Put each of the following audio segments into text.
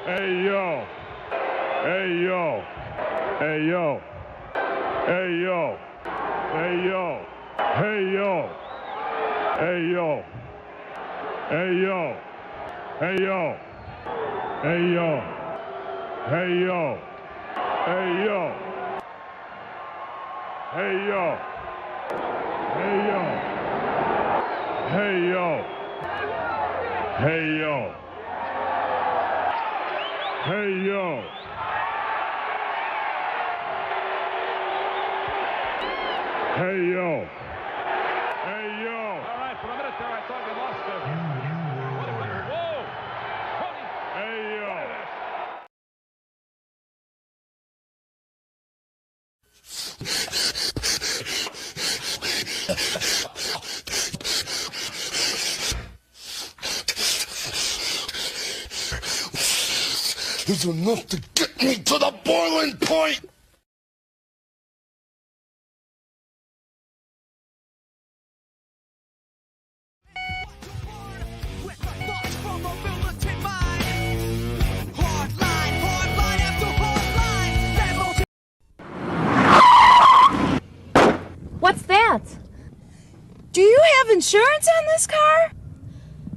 Hey yo. Hey yo. Hey yo. Hey yo. Hey yo. Hey yo. Hey yo. Hey yo. Hey yo. Hey yo. Hey yo. Hey yo. Hey yo. Hey yo. Hey yo. Hey yo. Hey yo. Hey yo. Hey yo. All right, for a minute there I thought we lost him. Whoa. Hey yo. Is enough to get me to the boiling point. What's that? Do you have insurance on this car?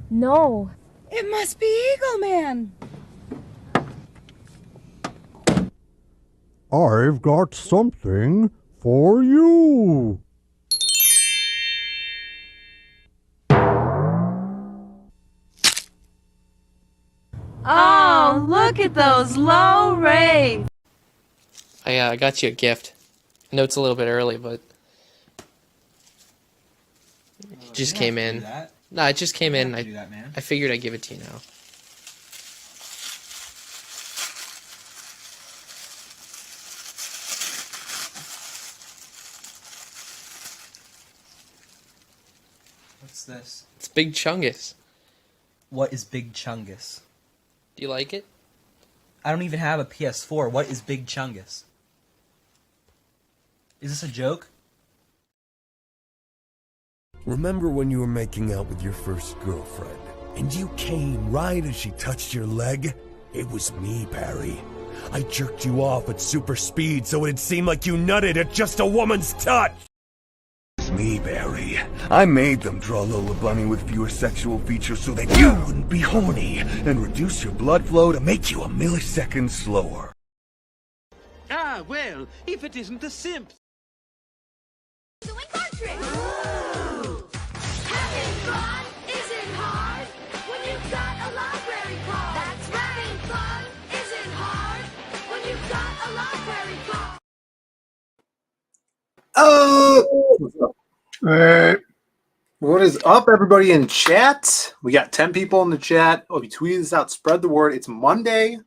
No. It must be Eagle Man. I've got something for you. Oh, look at those low rates. I got you a gift. I know it's a little bit early, but it just came in. No, it just came in. I figured I'd give it to you now. What's this? It's Big Chungus. What is Big Chungus? Do you like it? I don't even have a PS4. What is Big Chungus? Is this a joke? Remember when you were making out with your first girlfriend, and you came right as she touched your leg? It was me, Barry. I jerked you off at super speed so it'd seem like you nutted at just a woman's touch. It's me, Barry. I made them draw Lola Bunny with fewer sexual features so that you wouldn't be horny, and reduce your blood flow to make you a millisecond slower. Ah, well, if it isn't the simp. Doing card tricks. Having fun isn't hard when you've got a library card. That's right. Having fun isn't hard when you've got a library card. Oh! What is up, everybody in chat? We got 10 people in the chat. Oh, you tweeted this out. Spread the word. It's Monday.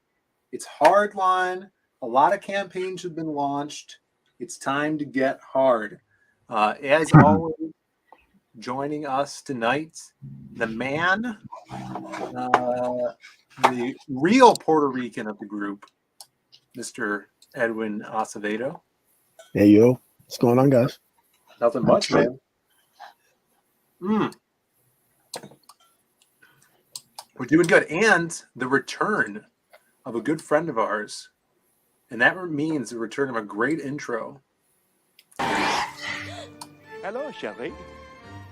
It's Hardline. A lot of campaigns have been launched. It's time to get hard. As always, joining us tonight, the man, the real Puerto Rican of the group, Mr. Edwin Acevedo. Hey, yo. What's going on, guys? Nothing much, man. We're doing good. And the return of a good friend of ours. And that means the return of a great intro. Hello, chérie.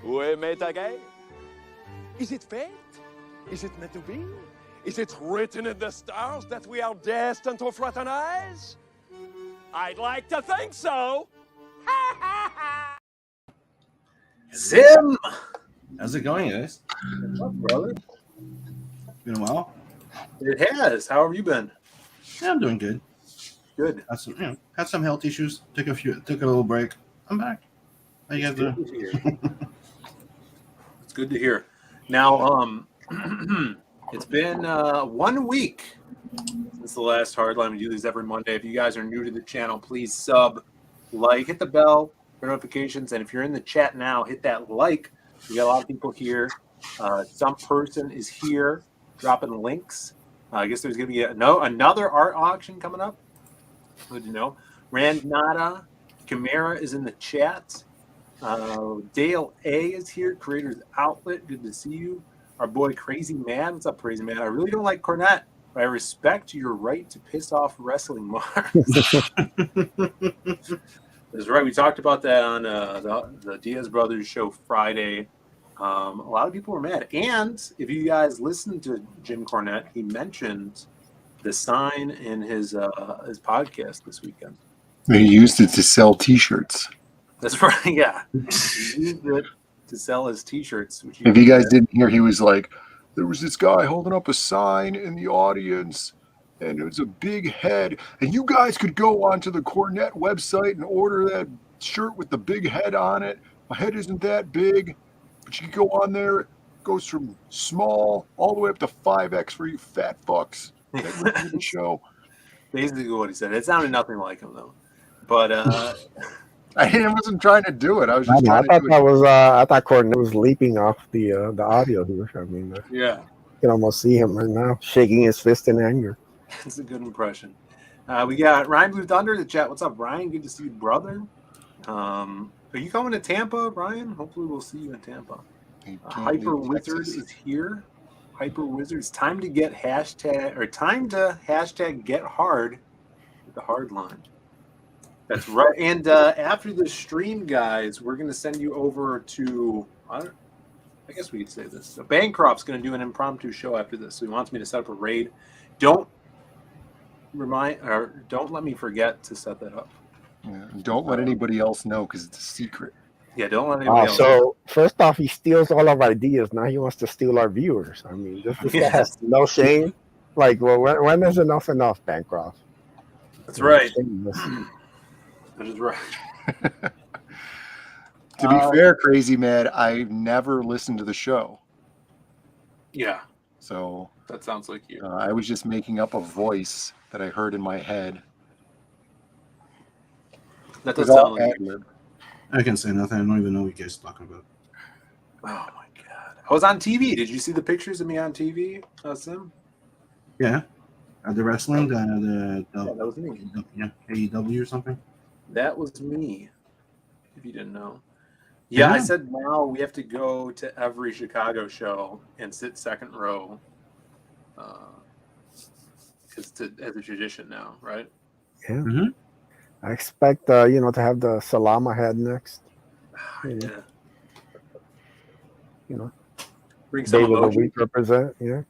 Où est ta gueule? Is it fate? Is it meant to be? Is it written in the stars that we are destined to fraternize? I'd like to think so. Zim! How's it going, guys? What's up, brother? Been a while. It has. How have you been? Yeah, I'm doing good. Good. Had some health issues. Took a little break. I'm back. How you guys doing? It's good to hear. Now, it's been 1 week since the last Hardline. We do these every Monday. If you guys are new to the channel, please sub, like, hit the bell for notifications, and if you're in the chat now, hit that like. We got a lot of people here. Some person is here dropping links. I guess there's going to be another art auction coming up. Good to know. Rand Nada Chimera is in the chat. Dale A is here. Creators Outlet. Good to see you. Our boy Crazy Man. What's up, Crazy Man? I really don't like Cornette. I respect your right to piss off wrestling Mars. That's right. We talked about that on the Diaz Brothers show Friday. A lot of people were mad. And if you guys listened to Jim Cornette, he mentioned the sign in his podcast this weekend. He used it to sell T-shirts. That's right. Yeah, he used it to sell his T-shirts. Which If you guys didn't hear, he was like, there was this guy holding up a sign in the audience, and it was a big head. And you guys could go onto the Cornette website and order that shirt with the big head on it. My head isn't that big, but you can go on there. It goes from small all the way up to 5X for you fat fucks. That would be the show. Basically what he said. It sounded nothing like him, though. But I wasn't trying to do it. I was just I trying thought to do that it. was I thought Cornette was leaping off the audio here. I mean, yeah, you can almost see him right now shaking his fist in anger. it's a good impression. We got Ryan Blue Thunder in the chat. What's up, Ryan? Good to see you, brother. Are you coming to Tampa, Ryan? Hopefully we'll see you in Tampa. Hyper Wizard is here. Hyper Wizard. It's time to hashtag get hard with the hard line. That's right. And after the stream, guys, we're going to send you over to, I guess we could say this. So Bancroft's going to do an impromptu show after this. So he wants me to set up a raid. Don't let me forget to set that up. Yeah, don't let anybody else know because it's a secret. Yeah, don't let anybody else know. So first off, he steals all our ideas. Now he wants to steal our viewers. I mean, this guy has no shame. Like, well, when is enough, Bancroft? That's right. That is right. To be fair, Crazy Mad, I've never listened to the show. Yeah. So that sounds like you. I was just making up a voice that I heard in my head. That does sound like you. I can say nothing. I don't even know what you guys are talking about. Oh my god! I was on TV. Did you see the pictures of me on TV, Sim? Yeah, the wrestling, that was me. Yeah, AEW or something. That was me. If you didn't know. Yeah, I said now we have to go to every Chicago show and sit second row, because as a tradition now, right? Yeah. Mm-hmm. I expect to have the Salama head next. Yeah. Bring Day some of the emotion. week represent. Yeah.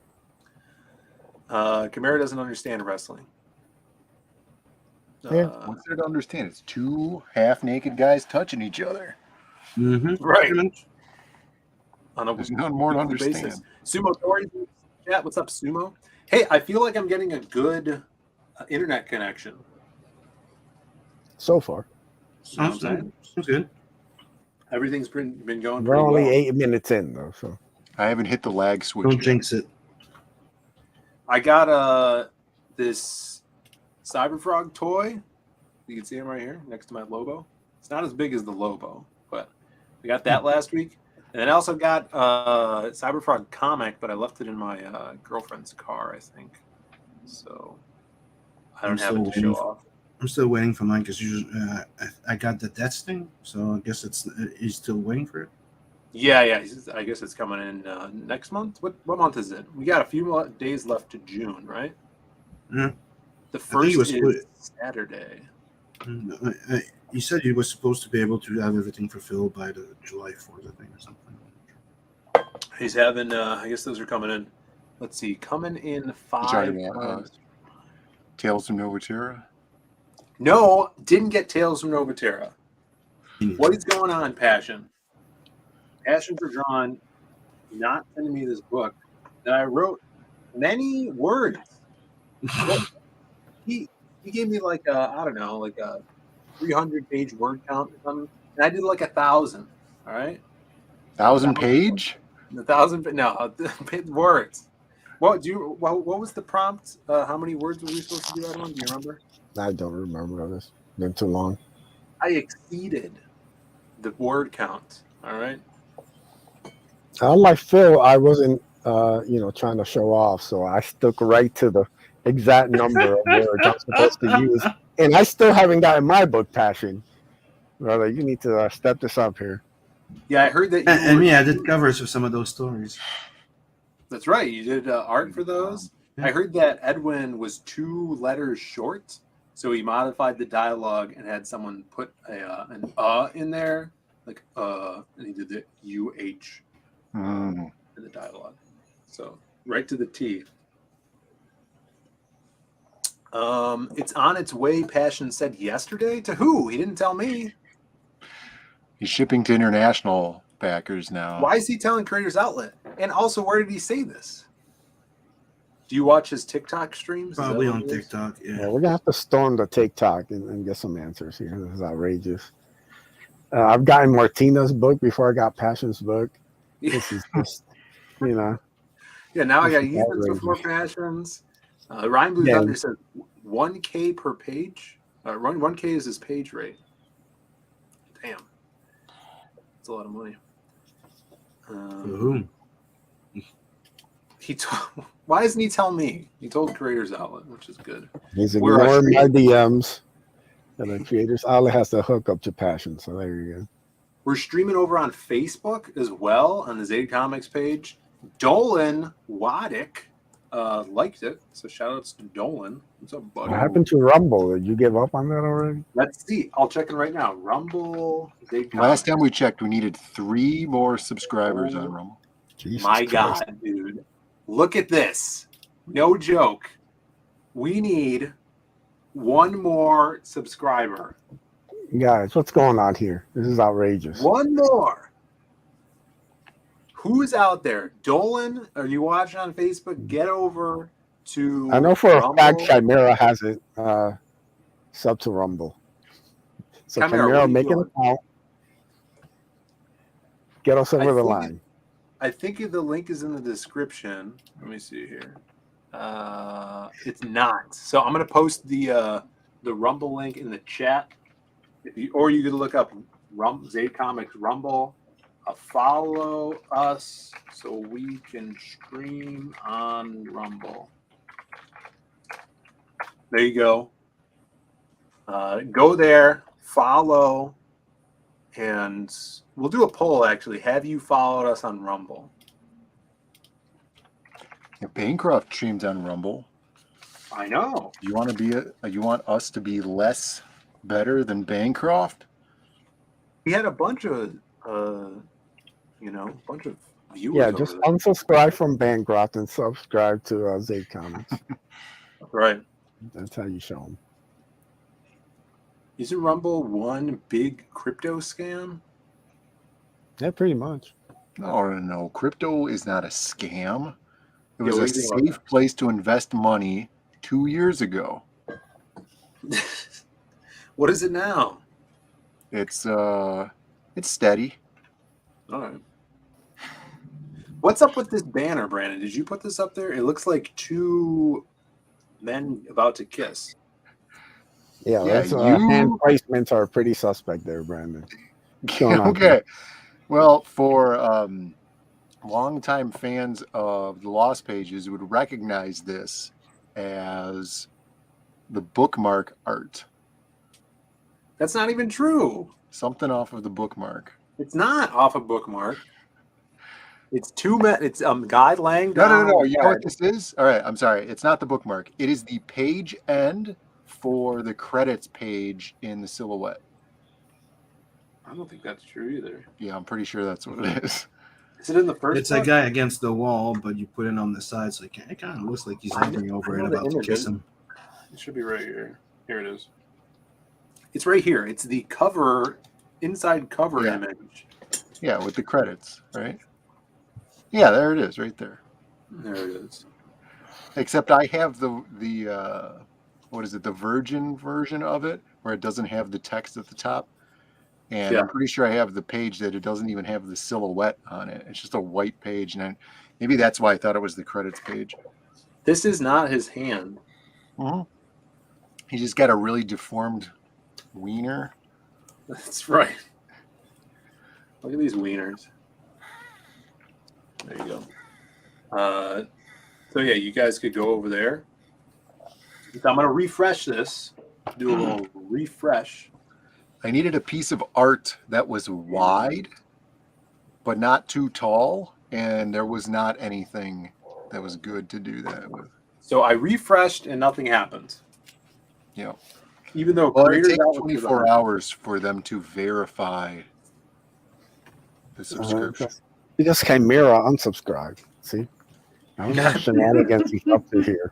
Kamara doesn't understand wrestling. What's there to understand? It's two half-naked guys touching each other. Mm-hmm. Right. There's none more to understand. Basis. Sumo Tori's in the chat. What's up, Sumo? Hey, I feel like I'm getting a good internet connection. So far. Sounds good. Everything's been going We're pretty only well. 8 minutes in, though. So I haven't hit the lag switch. Don't yet. jinx it. I got this Cyberfrog toy. You can see him right here next to my Lobo. It's not as big as the Lobo, but we got that last week. And then I also got Cyberfrog comic, but I left it in my girlfriend's car, I think. So I don't have it to show off. I'm still waiting for mine because I got the Death thing, so I guess he's still waiting for it. Yeah. I guess it's coming in next month. What month is it? We got a few more days left to June, right? Yeah. The first is Saturday. You said you were supposed to be able to have everything fulfilled by the July 4th, I think, or something. He's having, I guess those are coming in. Let's see, coming in 5 times. Tales from Novatera? No, didn't get Tales from Novatera. What is going on, Passion? Passion for John not sending me this book that I wrote many words. He gave me like a 300-page word count or something, and I did like 1,000. All right, 1,000 page? 1,000? No, words. What was the prompt? How many words were we supposed to do that one? Do you remember? I don't remember this. Been too long. I exceeded the word count. All right. Unlike Phil, I wasn't, trying to show off, so I stuck right to the exact number of words I'm supposed to use, and I still haven't gotten my book, Passion. Brother, you need to step this up here. Yeah, I heard that. I did covers for some of those stories. That's right. You did art for those. I heard that Edwin was 2 letters short, so he modified the dialogue and had someone put an in there, like and he did the UH in the dialogue. So right to the T. It's on its way, Passion said yesterday. To who? He didn't tell me. He's shipping to international backers now. Why is he telling Creators Outlet? And also, where did he say this? Do you watch his TikTok streams? Probably on TikTok, Yeah, we're gonna have to storm the TikTok and get some answers here. This is outrageous. I've gotten Martina's book before I got Passion's book. This is just, you know. Yeah, now I got Ethan's before Passions. Ryan Blue Thunder says 1K per page. 1K is his page rate. Damn. That's a lot of money. Why doesn't he tell me? He told Creators Outlet, which is good. He's ignoring my DMs. And the Creators Outlet has to hook up to Passion. So there you go. We're streaming over on Facebook as well on the Zade Comics page. Dolan Waddick liked it. So shout outs to Dolan. What's up, buddy? What happened to Rumble? Did you give up on that already? Let's see. I'll check in right now. Rumble. Last time we checked, we needed 3 more subscribers on Rumble. Jesus My Christ. God, dude. Look at this. No joke. We need 1 more subscriber. Guys, what's going on here? This is outrageous. 1 more. Who's out there? Dolan, are you watching on Facebook? Get over to I know for Rumble. a fact Chimera has it sub to Rumble. So Chimera, make an account. Get us over the line. I think the link is in the description. Let me see here. It's not. So I'm going to post the Rumble link in the chat. Or you could look up Zade Comics Rumble. Follow us so we can stream on Rumble. There you go. Go there, follow, and we'll do a poll, actually. Have you followed us on Rumble? Yeah, Bancroft streams on Rumble. I know. You want to be you want us to be less better than Bancroft? He had a bunch of bunch of viewers. Yeah, just unsubscribe from Bancroft and subscribe to Zade Comics. Right. That's how you show them. Isn't Rumble one big crypto scam? Yeah, pretty much. No. Crypto is not a scam. It Yeah, was what a do you think about safe place to invest money 2 years ago. What is it now? It's steady. All right. What's up with this banner, Brandon? Did you put this up there? It looks like 2 men about to kiss. Yeah, that's hand placements are pretty suspect there, Brandon. Okay. Well, for longtime fans of the Lost Pages would recognize this as the bookmark art. That's not even true. Something off of the bookmark. It's not off a bookmark. It's 2 men. It's Guy Langdon. No. You know what this is? All right. I'm sorry. It's not the bookmark. It is the page end for the credits page in the silhouette. I don't think that's true either. Yeah, I'm pretty sure that's what it is. Is it in the first? It's a guy against the wall, but you put it on the side, so it kind of looks like he's hovering over it, about to kiss him. It should be right here. Here it is. It's right here. It's the cover, inside cover image. Yeah, with the credits, right? Yeah, there it is, right there. There it is. Except I have the what is it? The Virgin version of it, where it doesn't have the text at the top. And I'm pretty sure I have the page that it doesn't even have the silhouette on it. It's just a white page, and maybe that's why I thought it was the credits page. This is not his hand. He just got a really deformed wiener. That's right. Look at these wieners. There you go. So yeah, you guys could go over there. I'm going to refresh this. Do a little refresh. I needed a piece of art that was wide, but not too tall, and there was not anything that was good to do that with. So I refreshed and nothing happened. Yeah. Even though Well, it creators takes out 24 hours for them to verify the subscription. Because Chimera unsubscribed. See? I don't know shenanigans he's up to here.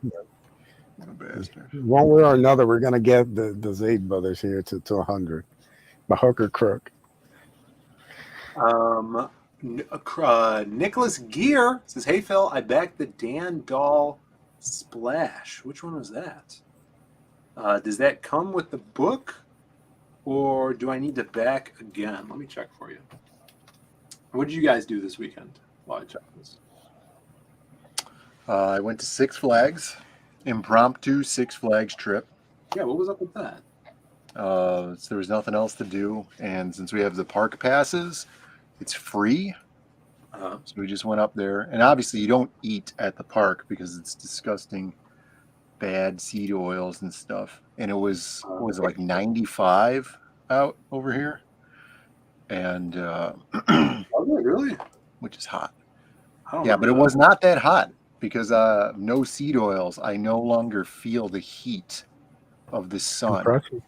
One way or another, we're going to get the Zayd brothers here to 100. By hook or crook. Nicholas Gear says, "Hey Phil, I backed the Dan Doll Splash. Which one was that? Does that come with the book, or do I need to back again? Let me check for you. What did you guys do this weekend while I check this?" I went to Six Flags, impromptu Six Flags trip. Yeah, what was up with that? So there was nothing else to do, and since we have the park passes, it's free. So we just went up there, and obviously you don't eat at the park because it's disgusting, bad seed oils and stuff. And it was like 95 out over here, and really, which is hot. Yeah, but it was not that hot because no seed oils. I no longer feel the heat of the sun. Impressive.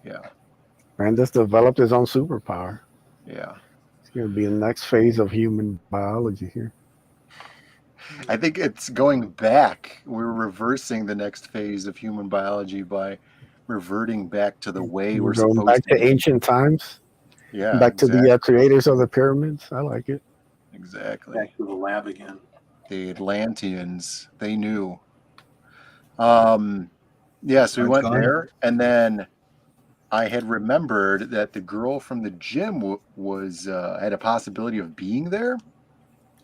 Yeah. Brandis developed his own superpower. Yeah. It's going to be the next phase of human biology here. I think it's going back. We're reversing the next phase of human biology by reverting back to the way we're going supposed back to to be. ancient times. Yeah. Back to the creators of the pyramids. I like it. Exactly. Back to the lab again. The Atlanteans, they knew. Yeah, so we went there, and then I had remembered that the girl from the gym was had a possibility of being there.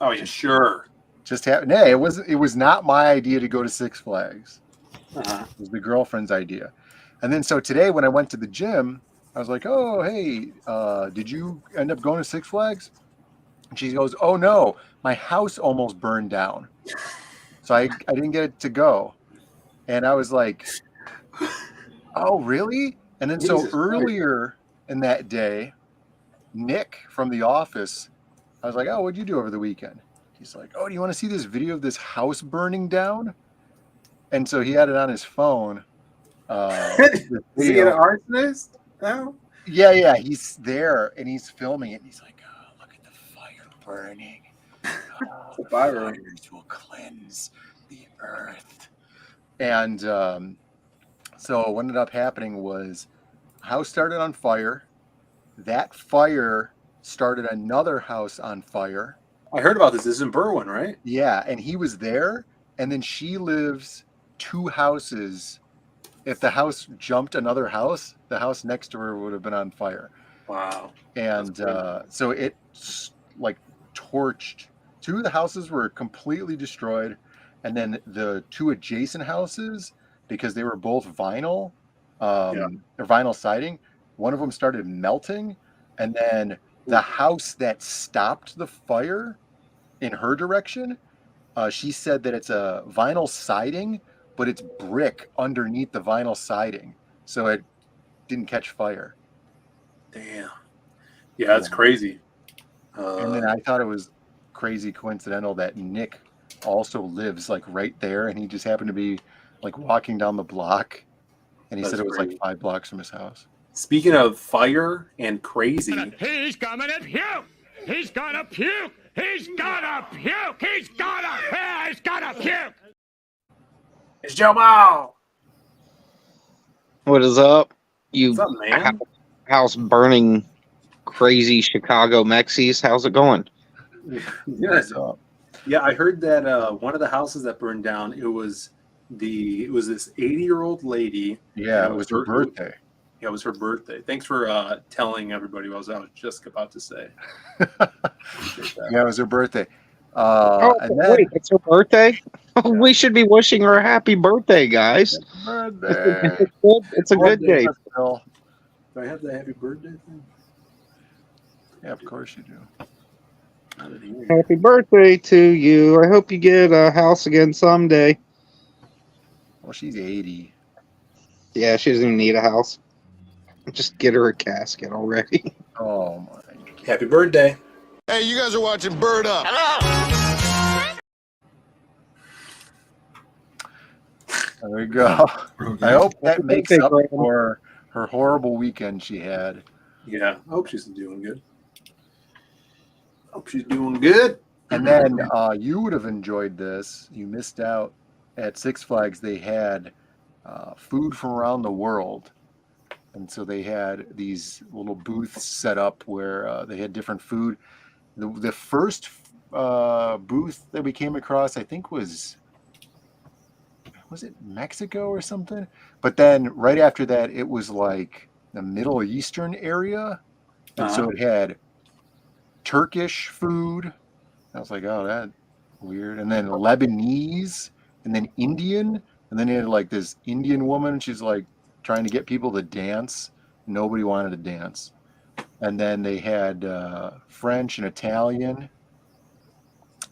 Oh yeah, sure. Just it was not my idea to go to Six Flags. It was the girlfriend's idea. And then so today when I went to the gym, I was like, "Oh, hey, did you end up going to Six Flags?" And she goes, "Oh no, my house almost burned down, so I didn't get it to go." And I was like, "Oh really?" And then so earlier in that day, Nick from the office, I was like, "Oh, what'd you do over the weekend?" He's like, "Oh, do you want to see this video of this house burning down?" And so he had it on his phone. Is he an arsonist now? Yeah, he's there and he's filming it. And he's like, "Oh, look at the fire burning. Oh, the fires will cleanse the earth." And so what ended up happening was a house started on fire. That fire started another house on fire. I heard about this. This is in Berwyn, right? Yeah, and he was there. And then she lives 2 houses. If the house jumped another house, the house next to her would have been on fire. Wow. And so it like torched. 2 of the houses were completely destroyed. And then the 2 adjacent houses, because they were both vinyl, or vinyl siding, one of them started melting. And then the house that stopped the fire in her direction, she said that it's a vinyl siding, but it's brick underneath the vinyl siding. So it didn't catch fire. Damn. Yeah, that's crazy. And then I thought it was crazy coincidental that Nick also lives like right there, and he just happened to be like walking down the block, and he said it was like 5 blocks from his house. Speaking of fire and crazy, He's coming to puke! He's gonna puke! He's gonna puke! He's gonna puke! It's Joe Mall. What is up? You What's up, man? House burning crazy Chicago Mexies. How's it going? Yes. Yeah, I heard that one of the houses that burned down, it was this 80-year-old lady. Yeah, it was her birthday. Yeah, it was her birthday. Thanks for telling everybody what I was just about to say. Yeah, it was her birthday. Wait, it's her birthday? We should be wishing her a happy birthday, guys. Birthday. It's a good day. Do I have the happy birthday thing? Yeah, of course you do. Happy birthday to you. I hope you get a house again someday. Well, she's 80. Yeah, she doesn't even need a house. Just get her a casket already. Oh my. Happy birthday. Hey, you guys are watching Bird Up. Hello. There you go. I hope that makes birthday, up Graham. for her horrible weekend she had. Yeah, I hope she's doing good. Hope she's doing good. And then you would have enjoyed this. You missed out at Six Flags. They had food from around the world. And so they had these little booths set up where they had different food. The first booth that we came across, I think, was it Mexico or something? But then right after that, it was like the Middle Eastern area. And so it had Turkish food. I was like, oh, that's weird. And then Lebanese, and then Indian. And then they had like this Indian woman. She's like trying to get people to dance. Nobody wanted to dance. And then they had French and Italian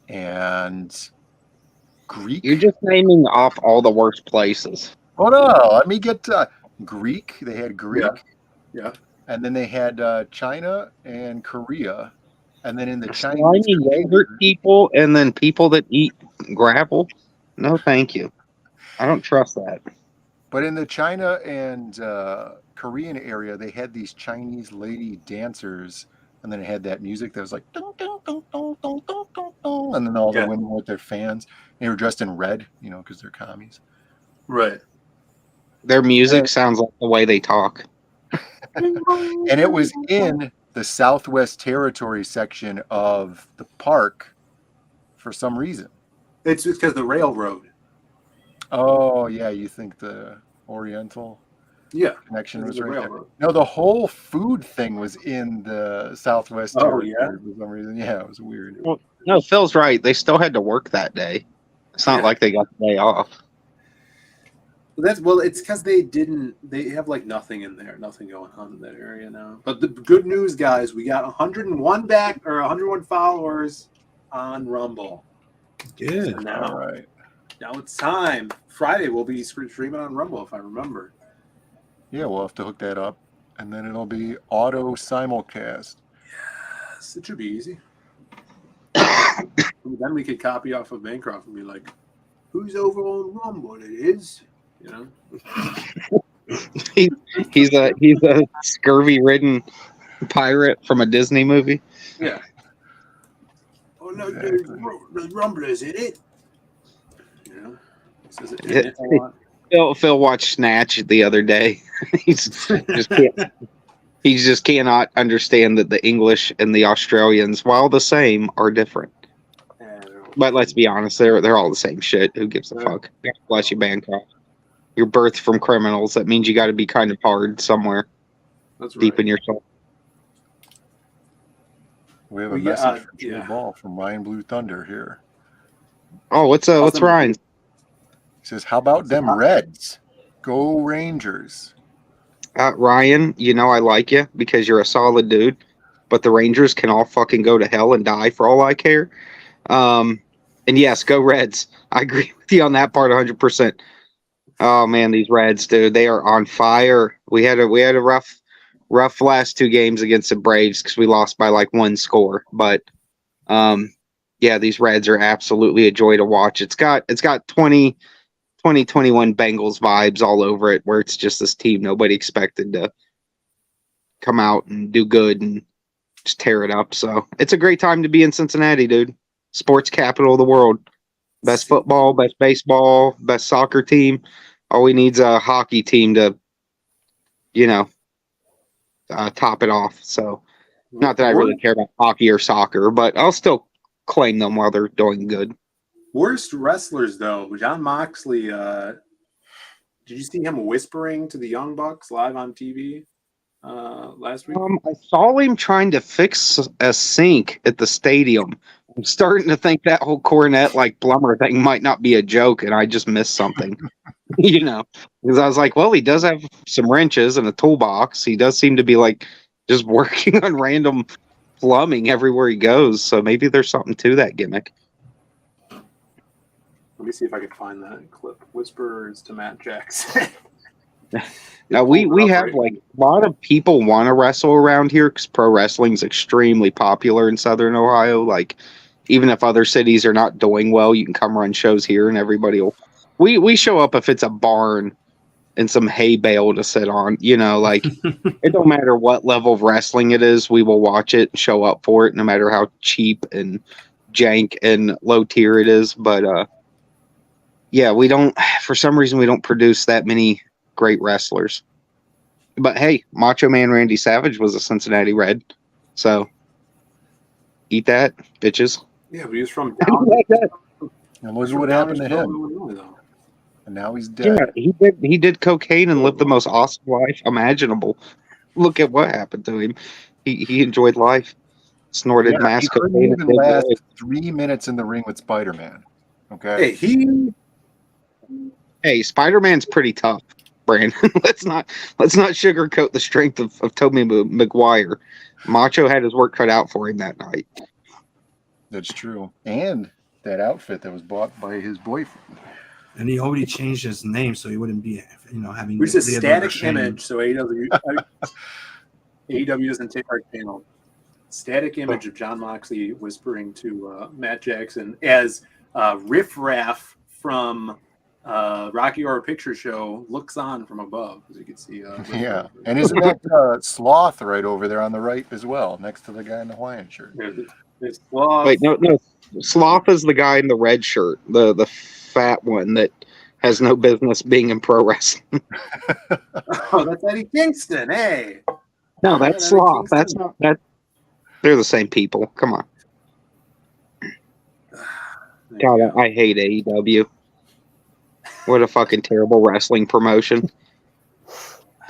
and Greek. You're just naming off all the worst places. Oh no! Let me get Greek. They had Greek. Yeah. And then they had China and Korea. And then in the Chinese Slimy yogurt people and then people that eat gravel. No, thank you. I don't trust that. But in the China and Korean area, they had these Chinese lady dancers, and then it had that music that was like, dun, dun, dun, dun, dun, dun, dun, dun, and then all the women with their fans. They were dressed in red, because they're commies. Right. Their music sounds like the way they talk. And it was in the Southwest Territory section of the park for some reason. It's because the railroad. Oh, yeah, you think the Oriental connection was right there. No, the whole food thing was in the Southwest Territory for some reason. Yeah, it was weird. Well, no, Phil's right. They still had to work that day. It's not like they got the day off. It's because they have like nothing in there, nothing going on in that area now. But the good news, guys, we got 101 followers on Rumble. Good. So now, all right. Now it's time. Friday we'll be streaming on Rumble if I remember. Yeah, we'll have to hook that up, and then it'll be auto simulcast. Yes, it should be easy. Then we could copy off of Bancroft and be like, "Who's over on Rumble? It is." He's a scurvy-ridden pirate from a Disney movie. Yeah. Oh no, there's Rumblers in it. Says it in it a lot. Phil watched Snatch the other day. He just cannot understand that the English and the Australians, while the same, are different. But let's be honest, they're all the same shit. Who gives a fuck? God bless you, Bancroft. You're birthed from criminals. That means you got to be kind of hard somewhere. That's right. Deep in your soul. We have a message from Jay Ball from Ryan Blue Thunder here. Oh, what's Ryan? He says, "How about them Reds? Go Rangers." Ryan, I like you because you're a solid dude, but the Rangers can all fucking go to hell and die for all I care. And yes, go Reds. I agree with you on that part 100%. Oh man, these Reds, dude, they are on fire. We had a rough last two games against the Braves because we lost by like one score. But yeah, these Reds are absolutely a joy to watch. It's got 2021 Bengals vibes all over it, where it's just this team nobody expected to come out and do good and just tear it up. So it's a great time to be in Cincinnati, dude. Sports capital of the world. Best football, best baseball, best soccer team. All we need is a hockey team to, top it off. So not that I really care about hockey or soccer, but I'll still claim them while they're doing good. Worst wrestlers, though. John Moxley, did you see him whispering to the Young Bucks live on TV last week? I saw him trying to fix a sink at the stadium. I'm starting to think that whole Cornette plumber thing might not be a joke, and I just missed something. Because I was like, well, he does have some wrenches and a toolbox. He does seem to be just working on random plumbing everywhere he goes. So maybe there's something to that gimmick. Let me see if I can find that clip. Whispers to Matt Jackson. Now we have a lot of people want to wrestle around here because pro wrestling is extremely popular in Southern Ohio. Even if other cities are not doing well, you can come run shows here and everybody will We show up if it's a barn and some hay bale to sit on. You know, like it don't matter what level of wrestling it is, we will watch it and show up for it, no matter how cheap and jank and low tier it is. But yeah, we don't. For some reason, we don't produce that many great wrestlers. But hey, Macho Man Randy Savage was a Cincinnati Red, so eat that, bitches. Yeah, but he was from down. And look what happened to him. And now he's dead. Yeah, he did cocaine and lived the most awesome life imaginable. Look at what happened to him. He enjoyed life. Snorted mass he couldn't cocaine. even last 3 minutes in the ring with Spider-Man. Okay. Hey, Spider-Man's pretty tough, Brandon. let's not sugarcoat the strength of Tobey Maguire. Macho had his work cut out for him that night. That's true. And that outfit that was bought by his boyfriend. And he already changed his name so he wouldn't be, having. Which is a static image, so AEW doesn't take our channel. Static image of John Moxley whispering to Matt Jackson as Riff Raff from Rocky Horror Picture Show looks on from above, as you can see. Yeah, and isn't that Sloth right over there on the right as well, next to the guy in the Hawaiian shirt? There's Sloth. Wait, no. Sloth is the guy in the red shirt, the fat one that has no business being in pro wrestling. Oh, that's Eddie Kingston, hey. No, that's Sloth. That's not that. They're the same people. Come on. God, I hate AEW. What a fucking terrible wrestling promotion.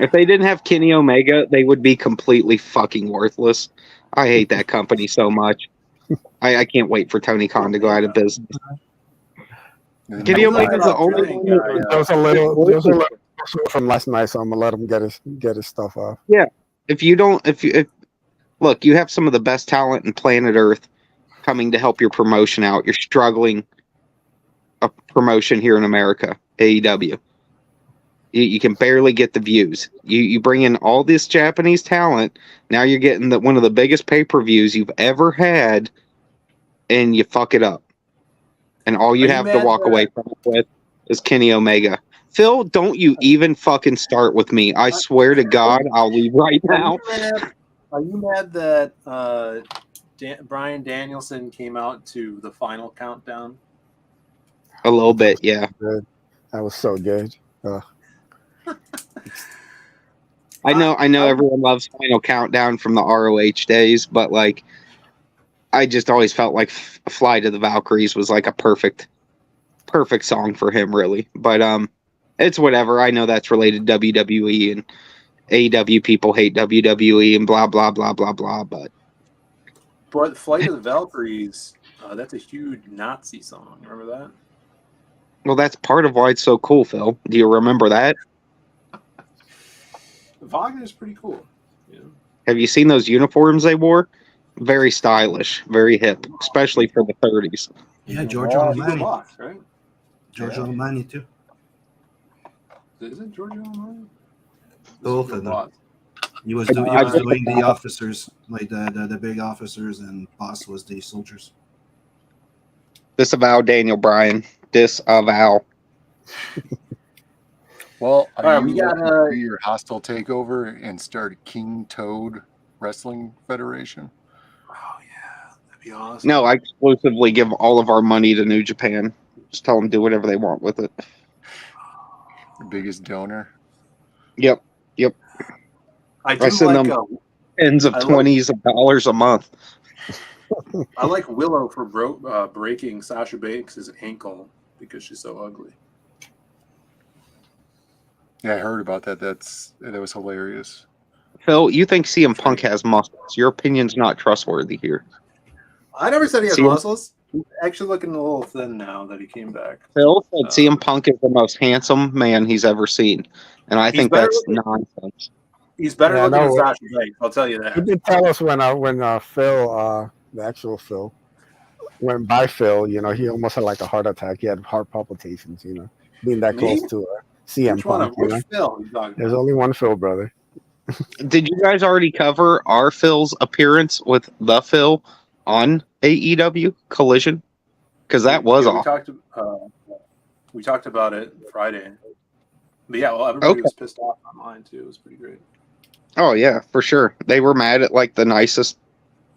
If they didn't have Kenny Omega, they would be completely fucking worthless. I hate that company so much. I can't wait for Tony Khan to go out of business. Kenny Omega's the only one. There was a little from last night, so I'm gonna let him get his stuff off. Yeah, if look, you have some of the best talent in planet Earth coming to help your promotion out. You're struggling a promotion here in America, AEW. You can barely get the views. You bring in all this Japanese talent. Now you're getting one of the biggest pay-per-views you've ever had, and you fuck it up. And all you have to walk away from it with is Kenny Omega. Phil, don't you even fucking start with me. I swear to God, I'll leave right now. Are you mad that Bryan Danielson came out to the final countdown? A little bit, yeah. Good. That was so good. I know everyone loves Final Countdown from the ROH days, but like I just always felt like Fly to the Valkyries was like a perfect song for him, really. But it's whatever. I know that's related to WWE, and AEW people hate WWE and blah blah blah blah blah. But Flight of the Valkyries, that's a huge Nazi song. Remember that? Well, that's part of why it's so cool, Phil. Do you remember that? Wagner's pretty cool. Yeah. Have you seen those uniforms they wore? Very stylish, very hip, especially for the 30s. Yeah, Giorgio Armani. Boss, right? Giorgio Armani, too. Is it Giorgio Armani? Both of them. He was doing the officers, like the big officers, and Boss was the soldiers. Disavow Daniel Bryan. Disavow. Well, All right, we got do your hostile takeover and start a King Toad Wrestling Federation? Oh yeah, that'd be awesome. No, I exclusively give all of our money to New Japan. Just tell them do whatever they want with it. The biggest donor. Yep. I send them tens of $20s of dollars a month. I like Willow for breaking Sasha Banks' ankle because she's so ugly. Yeah, I heard about that. That was hilarious. Phil, you think CM Punk has muscles? Your opinion's not trustworthy here. I never said he has muscles. He's actually looking a little thin now that he came back. Phil said CM Punk is the most handsome man he's ever seen, and I think that's nonsense. He's better looking than Sasha Banks. I'll tell you that. He did tell us when Phil, the actual Phil, went by Phil. He almost had like a heart attack. He had heart palpitations. Being that close to CM Punk. Which Phil? There's only one Phil, brother. Did you guys already cover our Phil's appearance with the Phil on AEW Collision? Because that was awesome. We talked about it Friday. But yeah, well, everybody was pissed off online too. It was pretty great. Oh yeah, for sure. They were mad at like the nicest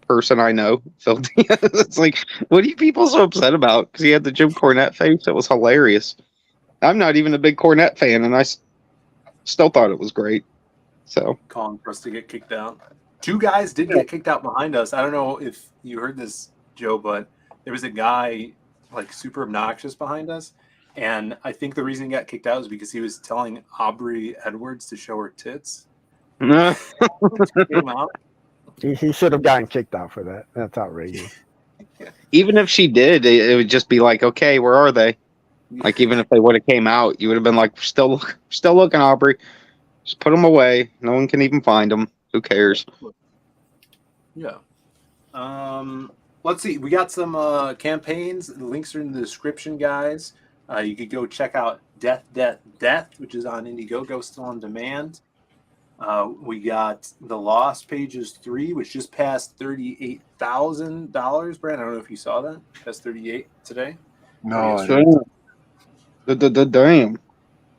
person I know, Phil Diaz. It's like, what are you people so upset about? Because he had the Jim Cornette face. It was hilarious. I'm not even a big Cornette fan, and I still thought it was great. So calling for us to get kicked out. 2 guys did get kicked out behind us. I don't know if you heard this, Joe, but there was a guy like super obnoxious behind us. And I think the reason he got kicked out is because he was telling Aubrey Edwards to show her tits. He should have gotten kicked out for that. That's outrageous. even if she did, it would just be like, okay, where are they? Like, even if they would have came out, you would have been like, still looking, Aubrey. Just put them away. No one can even find them. Who cares? Yeah. Let's see. We got some campaigns. The links are in the description, guys. You could go check out Death, which is on Indiegogo, still on demand. We got The Lost Pages 3, which just passed $38,000. Brand, I don't know if you saw that. That's 38 today. No, I didn't. Damn.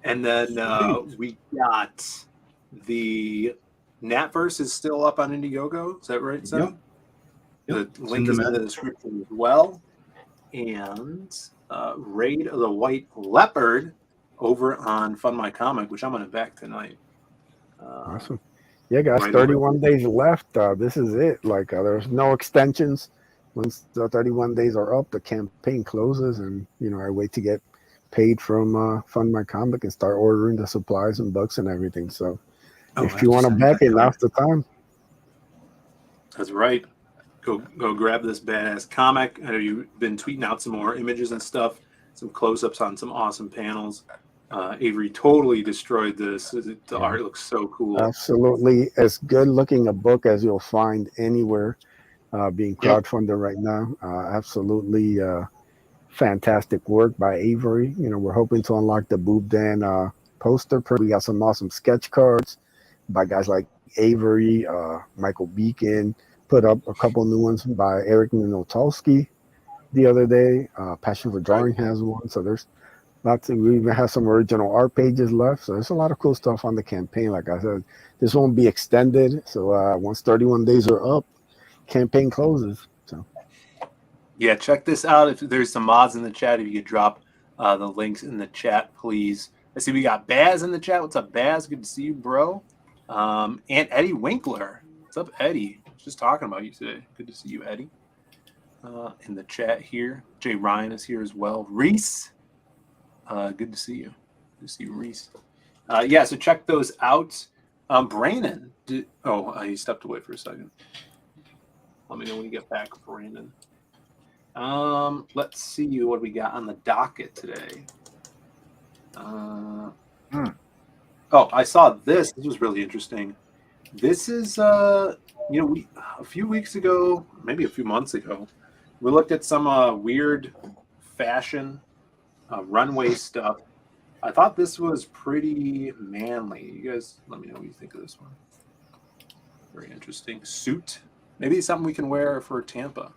And then we got the Natverse is still up on Indiegogo. Is that right, Sam? Yep. The link is in the description as well. And Raid of the White Leopard over on Fund My Comic, which I'm going to back tonight. Awesome. Yeah, guys, Right 31 days left. This is it. Like, there's no extensions. Once the 31 days are up, the campaign closes, and I wait to get paid from Fund My Comic and start ordering the supplies and books and everything. So, if you want to back it, now's the time. That's right. Go grab this badass comic. I know you've been tweeting out some more images and stuff, some close-ups on some awesome panels. Avery totally destroyed this. The art looks so cool. Absolutely. As good looking a book as you'll find anywhere, being crowdfunded right now. Absolutely fantastic work by Avery. We're hoping to unlock the Boob Dan poster. We got some awesome sketch cards by guys like Avery, Michael Beacon. Put up a couple new ones by Eric Minotolsky the other day. Passion for Drawing has one. So there's lots of, we even have some original art pages left. So there's a lot of cool stuff on the campaign. Like I said, this won't be extended. So once 31 days are up, campaign closes. So yeah, check this out. If there's some mods in the chat, if you could drop the links in the chat, please. I see we got Baz in the chat. What's up, Baz? Good to see you, bro. And Eddie Winkler. What's up, Eddie? Just talking about you today. Good to see you, Eddie. In the chat here. Jay Ryan is here as well. Reese. Good to see you. Good to see you, Reese. Yeah, so check those out. Brandon. He stepped away for a second. Let me know when you get back, Brandon. Let's see what we got on the docket today. I saw this. This was really interesting. This is we a few weeks ago, maybe a few months ago, we looked at some weird fashion runway stuff. I thought this was pretty manly. You guys let me know what you think of this one. Very interesting. Suit. Maybe it's something we can wear for Tampa.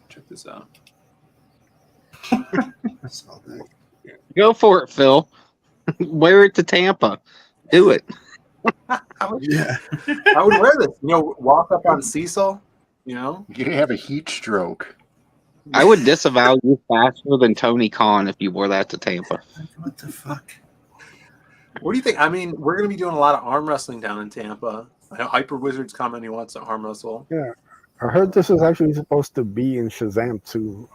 Check this out. Go for it, Phil. Wear it to Tampa. Do it. I would wear this. Walk up on Cecil. You have a heat stroke. I would disavow you faster than Tony Khan if you wore that to Tampa. What the fuck? What do you think? I mean, we're going to be doing a lot of arm wrestling down in Tampa. I know Hyper Wizard's coming. He wants to arm wrestle. Yeah, I heard this was actually supposed to be in Shazam too,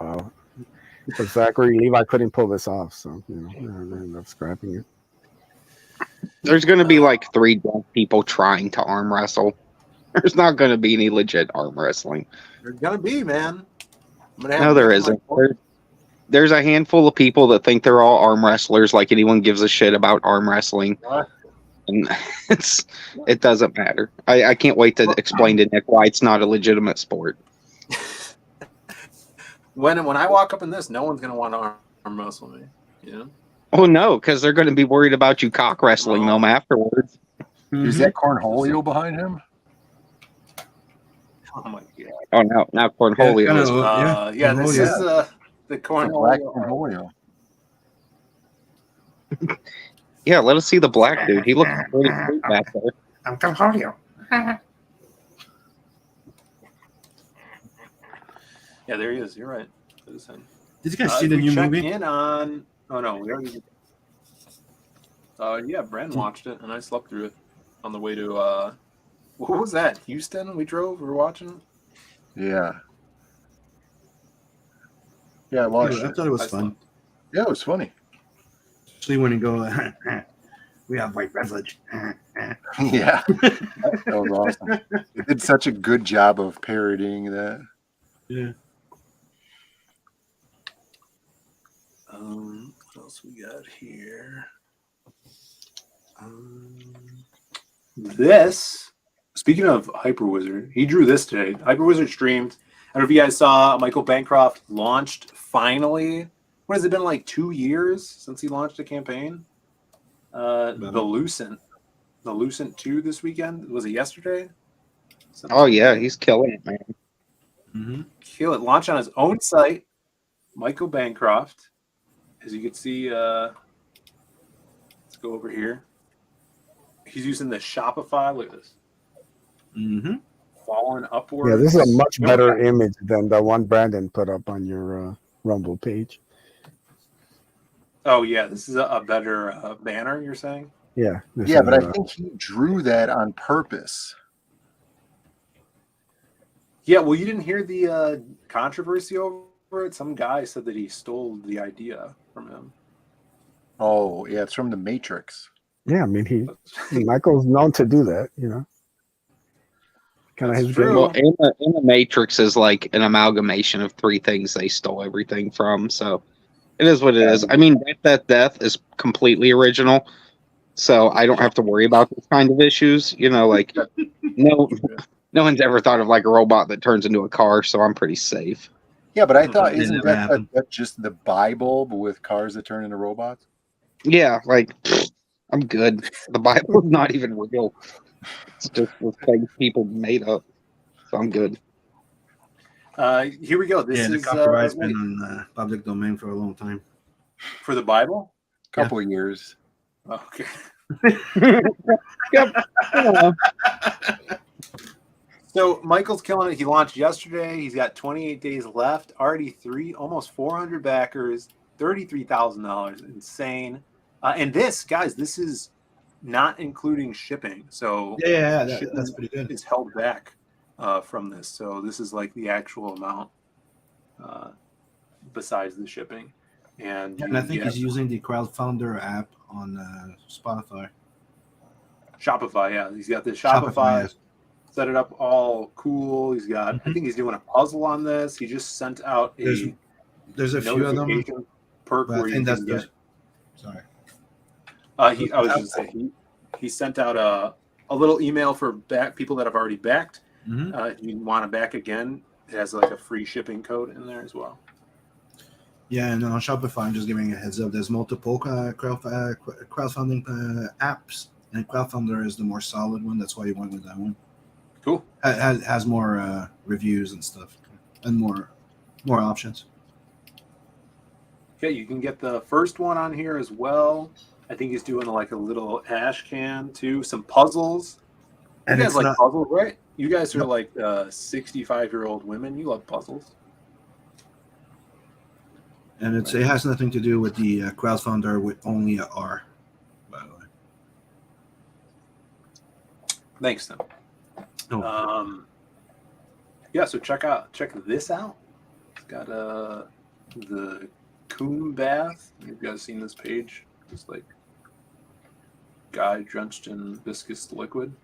but Zachary Levi couldn't pull this off, so I ended up scrapping it. There's going to be like 3 drunk people trying to arm wrestle. There's not going to be any legit arm wrestling. There's going to be, man. No, there isn't. There's a handful of people that think they're all arm wrestlers, like anyone gives a shit about arm wrestling. What? And it doesn't matter. I can't wait to explain to Nick why it's not a legitimate sport. When I walk up in this, no one's going to want to arm wrestle me. Oh, no, because they're going to be worried about you cock wrestling them afterwards. Is that Cornholio behind him? Oh, my God. Oh, no, not Cornholio. This is the Cornholio. Yeah, let us see the black dude. He looks pretty sweet back there. I'm gonna hold you. Yeah, there he is. You're right. Did you guys see the new movie? In on... Oh, no. We already... yeah, Brandon watched it, and I slept through it on the way to... what was that? Houston? We drove? We were watching? Yeah. Yeah, I watched I it. thought it was fun. Yeah, it was funny. Especially when you go, we have white privilege. Yeah. That was awesome. It did such a good job of parodying that. Yeah. What else we got here? This, speaking of Hyper Wizard, he drew this today. Hyper Wizard streamed. I don't know if you guys saw Michael Bancroft launched finally. What has it been, like 2 years since he launched a campaign? The Lucent 2 this weekend. Was it yesterday? Oh yeah, he's killing it, man. Mm-hmm. Kill it. Launch on his own site, Michael Bancroft. As you can see, let's go over here. He's using the Shopify. Look at this. Mm-hmm. Falling upwards. Yeah, this is a much better image than the one Brandon put up on your Rumble page. Oh, yeah. This is a better banner, you're saying? Yeah. Yeah, but I think he drew that on purpose. Yeah, well, you didn't hear the controversy over it? Some guy said that he stole the idea from him. Oh, yeah, it's from The Matrix. Yeah, I mean, Michael's known to do that, you know. Kind of his game. Well, in the Matrix is like an amalgamation of 3 things they stole everything from, so it is what it is. I mean, Death is completely original, so I don't have to worry about this kind of issues. You know, like no one's ever thought of like a robot that turns into a car, so I'm pretty safe. Yeah, but I thought isn't that just the Bible, but with cars that turn into robots? Yeah, like I'm good. The Bible's not even real. It's just things people made up. So I'm good. Here we go. This the is copyright's been on the public domain for a long time. For the Bible? Couple of years. Okay. Yep. So Michael's killing it. He launched yesterday. He's got 28 days left. Already almost 400 backers, $33,000. Insane. And this, guys, this is not including shipping. So that's pretty good. It's held back from this. So this is like the actual amount besides the shipping. And I think he's using the crowdfunder app on Spotify. Shopify, yeah. He's got the Shopify. Set it up all cool. He's got, I think he's doing a puzzle on this. He just sent out there's a few of them. Perk where you can get. Sorry. I was just saying he sent out a little email for people that have already backed. If you want to back again, it has like a free shipping code in there as well. Yeah, and on Shopify, I'm just giving a heads up. There's multiple crowdfunding apps, and Crowdfunder is the more solid one. That's why you went with that one. Cool. Has more reviews and stuff, and more options. Okay, you can get the first one on here as well. I think he's doing like a little ash can too, some puzzles. You guys like puzzles, right? You guys are like 65-year-old women. You love puzzles. And it has nothing to do with the crowdfunder with only a R, by the way. Thanks, Tim. Yeah, so check this out. It's got the Coon Bath. You guys seen this page? It's like guy drenched in viscous liquid.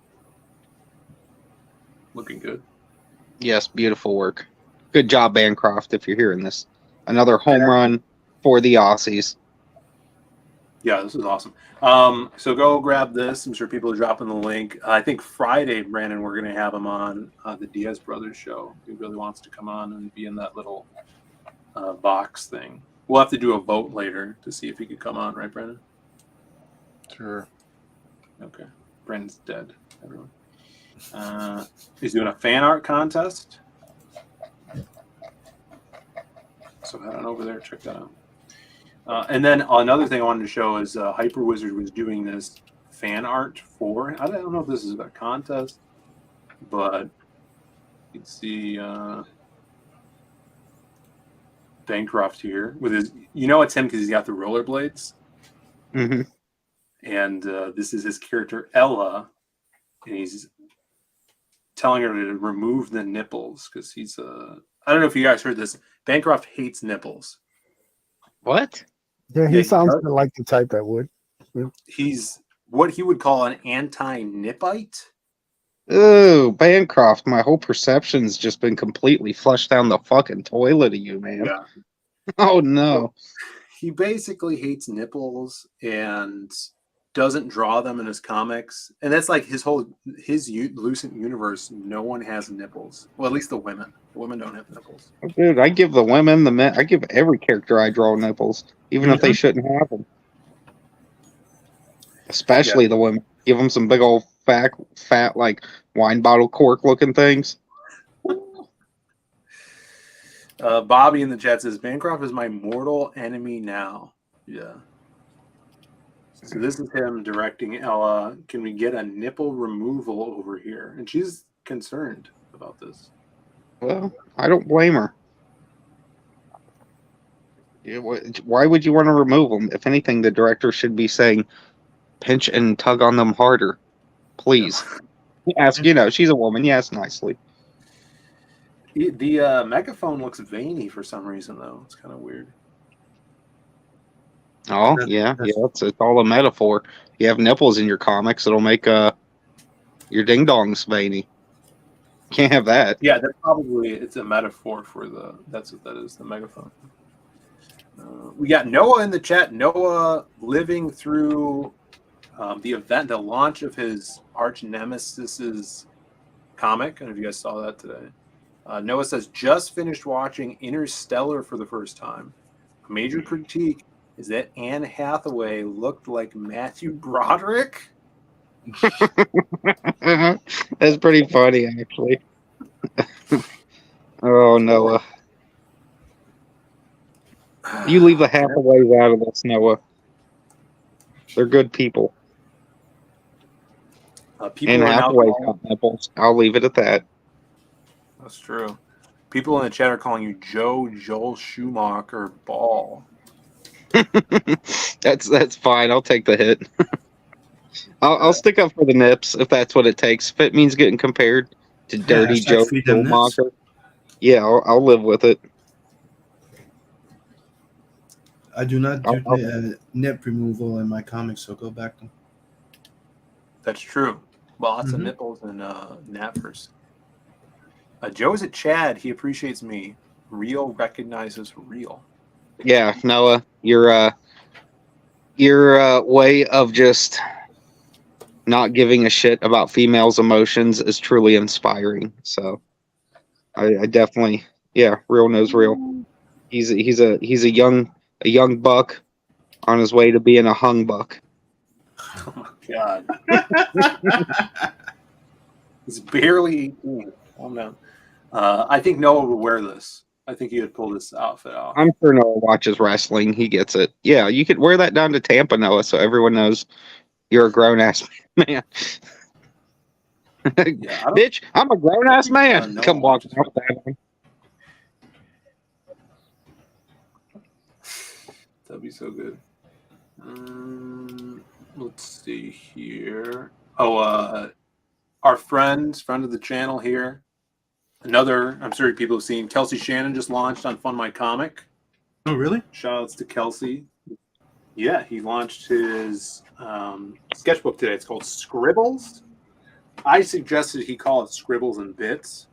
Looking good. Yes, beautiful work. Good job, Bancroft, if you're hearing this. Another home run for the Aussies. Yeah, this is awesome. So go grab this. I'm sure people are dropping the link. I think Friday, Brandon, we're going to have him on the Diaz Brothers show. He really wants to come on and be in that little box thing. We'll have to do a vote later to see if he could come on, right, Brandon? Sure. Okay. Brandon's dead, everyone. He's doing a fan art contest. So head on over there, check that And then another thing I wanted to show is Hyper Wizard was doing this fan art for. I don't know if this is a contest, but you can see Bancroft here with his. You know it's him because he's got the rollerblades. Mm-hmm. And this is his character Ella, and he's telling her to remove the nipples because he's I don't know if you guys heard this. Bancroft hates nipples. What? Yeah, he sounds like the type that would. Yeah. He's what he would call an anti-nippite. Ooh, Bancroft, my whole perception's just been completely flushed down the fucking toilet of you, man. Yeah. Oh no. He basically hates nipples and doesn't draw them in his comics, and that's like his Lucent universe. No one has nipples. Well, at least the women. The women don't have nipples. Dude, I give the women, the men, I give every character I draw nipples, even if they shouldn't have them. Especially the women. Give them some big old fat like wine bottle cork looking things. Bobby in the chat says Bancroft is my mortal enemy now. Yeah. So this is him directing Ella. Can we get a nipple removal over here? And she's concerned about this. Well, I don't blame her. Yeah, why would you want to remove them? If anything, the director should be saying, pinch and tug on them harder. Please. Ask, she's a woman. Yes, nicely. The megaphone looks veiny for some reason, though. It's kind of weird. Oh, yeah. It's all a metaphor. You have nipples in your comics, it'll make your ding-dongs veiny. Can't have that. Yeah, it's a metaphor for that's what that is, the megaphone. We got Noah in the chat. Noah living through the launch of his arch nemesis's comic. I don't know if you guys saw that today. Noah says, just finished watching Interstellar for the first time. A major critique is that Anne Hathaway looked like Matthew Broderick. That's pretty funny, actually. Oh, Noah. You leave the Hathaways out of this, Noah. They're good people. And Hathaway's got nipples. I'll leave it at that. That's true. People in the chat are calling you Joel Schumacher Ball. That's fine. I'll take the hit. I'll stick up for the nips if that's what it takes. If it means getting compared to Dirty Joe Schumacher, yeah, I'll live with it. I do not do nip removal in my comics, so go back to. That's true. Lots of nipples and nappers. Joe's at Chad. He appreciates me. Real recognizes real. Yeah, Noah, your way of just not giving a shit about females' emotions is truly inspiring. So, I definitely, real knows real. He's a young buck on his way to being a hung buck. Oh my god. He's barely 18. Oh no. I think Noah would wear this. I think he would pull this outfit off. I'm sure Noah watches wrestling. He gets it. Yeah, you could wear that down to Tampa, Noah, so everyone knows you're a grown-ass man. Bitch, I'm a grown-ass man. Come walk out with that on. That'd be so good. Let's see here. Oh, our friend of the channel here. Another, I'm sure people have seen, Kelsey Shannon just launched on Fun My Comic. Oh, really? Shout outs to Kelsey. Yeah, he launched his sketchbook today. It's called Scribbles. I suggested he call it Scribbles and Bits,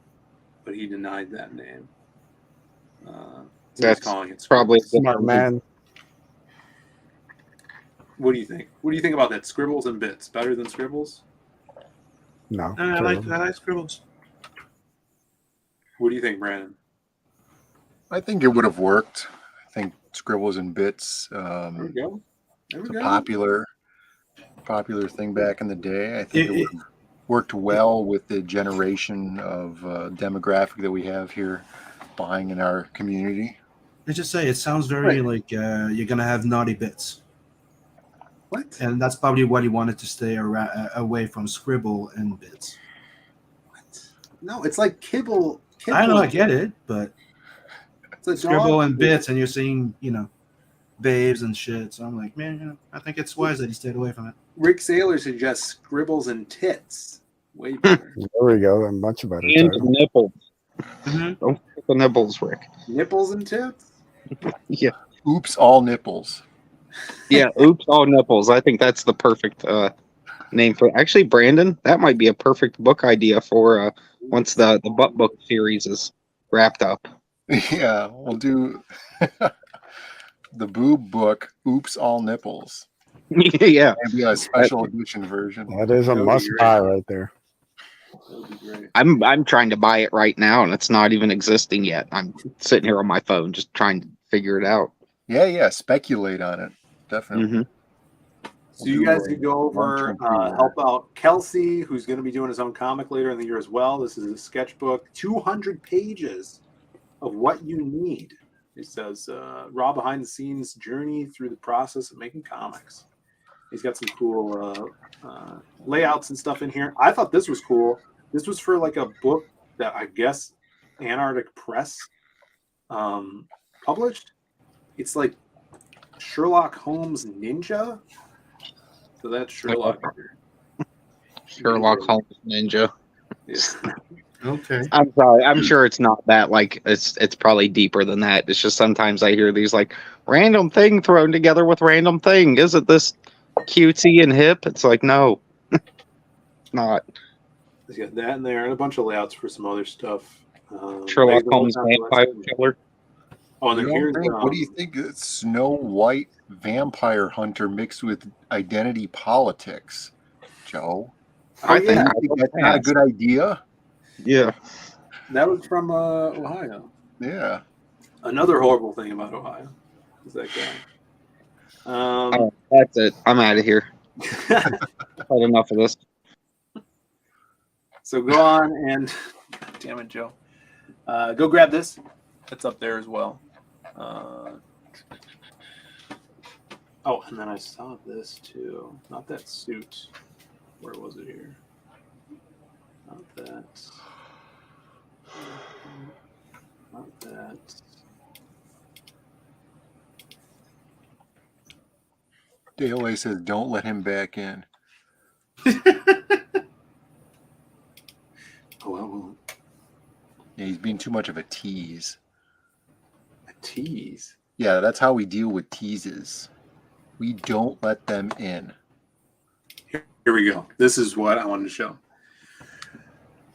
but he denied that name. That's calling it probably smart man. What do you think? What do you think about that? Scribbles and Bits better than Scribbles? No, I like Scribbles. What do you think, Brandon? I think it would have worked. I think Scribbles and Bits. There we go. It's a popular thing back in the day. I think it would have worked well with the generation of demographic that we have here buying in our community. Let's just say it sounds very like you're gonna have naughty bits. What? And that's probably what he wanted to stay away from Scribble and bits. No, it's like kibble. I know, I get it, but it's a Scribble dog. and bits, and you're seeing, babes and shit. So I'm like, man, I think it's wise that he stayed away from it. Rick Saylor suggests scribbles and tits. Way better. There we go. A much better And title. nipples. Don't forget the nipples, Rick. Nipples and tits? Yeah. Oops, all nipples. Yeah, oops, all nipples. I think that's the perfect name for it. Actually, Brandon, that might be a perfect book idea for once the butt book series is wrapped up. Yeah, we'll do the boob book, Oops, All Nipples. Yeah. Maybe a special edition version. That is a must buy right there. I'm trying to buy it right now, and it's not even existing yet. I'm sitting here on my phone just trying to figure it out. Yeah, speculate on it. Definitely. Mm-hmm. So you guys could go over, help out Kelsey, who's going to be doing his own comic later in the year as well. This is a sketchbook, 200 pages of what you need. It says, raw behind-the-scenes journey through the process of making comics. He's got some cool layouts and stuff in here. I thought this was cool. This was for like a book that I guess Antarctic Press published. It's like Sherlock Holmes Ninja. So that's Sherlock. Sherlock Holmes Ninja. Yeah. Okay. I'm sorry. I'm sure it's not that. Like it's probably deeper than that. It's just sometimes I hear these like random thing thrown together with random thing. Isn't this cutesy and hip? It's like no, not. He's got that in there and a bunch of layouts for some other stuff. Sherlock Holmes Vampire Killer. Oh, and then here's what do you think? It's Snow White Vampire Hunter mixed with identity politics, Joe. I think that's not a good idea. Yeah. That was from Ohio. Yeah. Another horrible thing about Ohio is that guy. That's it. I'm out of here. Had enough of this. So go on and damn it, Joe. Go grab this. It's up there as well. Oh, and then I saw this too. Not that suit. Where was it here? Not that. Not that. Dale A says, "Don't let him back in." Oh, I won't. Yeah, he's being too much of a tease. A tease? Yeah, that's how we deal with teases. We don't let them in. Here we go. This is what I wanted to show.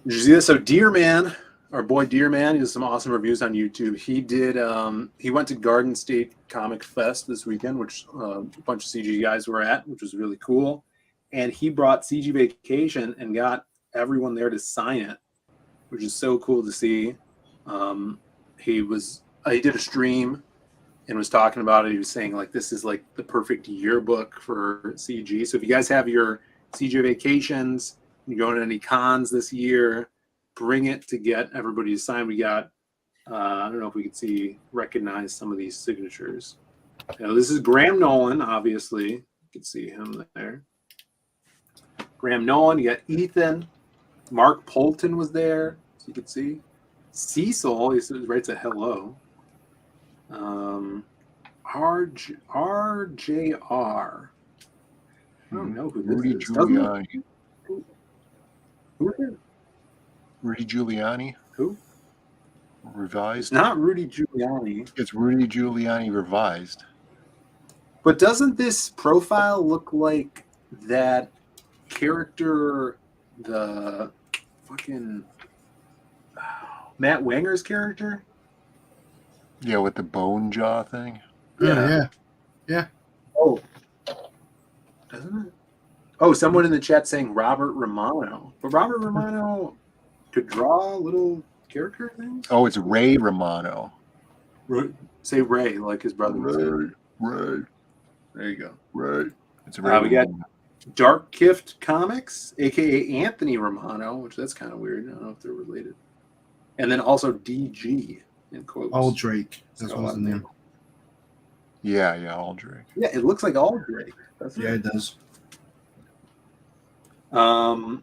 Did you see this? So Deer Man, our boy Deer Man, he has some awesome reviews on YouTube. He did. He went to Garden State Comic Fest this weekend, which a bunch of CG guys were at, which was really cool. And he brought CG Vacation and got everyone there to sign it, which is so cool to see. He did a stream and was talking about it. He was saying like this is like the perfect yearbook for CG. So if you guys have your CG Vacations, you're going to any cons this year, bring it to get everybody to sign. We got I don't know if we could recognize some of these signatures. This is Graham Nolan, obviously. You can see him there. Graham Nolan, you got Ethan. Mark Polton was there, so you could see. Cecil, he writes a hello. RJR. I don't know who this Rudy is. Giuliani. Who is it? Rudy Giuliani. Who? Revised. It's not Rudy Giuliani. It's Rudy Giuliani revised. But doesn't this profile look like that character, the fucking Matt Wanger's character? Yeah, with the bone jaw thing. Yeah. Oh, doesn't it? Oh, someone in the chat saying Robert Romano. But Robert Romano could draw little character things? Oh, it's Ray Romano. Say Ray, like his brother would say. Ray. There you go. Ray. It's Ray. We got Dark Gift Comics, a.k.a. Anthony Romano, which that's kind of weird. I don't know if they're related. And then also DG in quotes. Aldrake. That's what's the name. Yeah, Aldrake. Yeah, it looks like Aldrake. Yeah, it does. So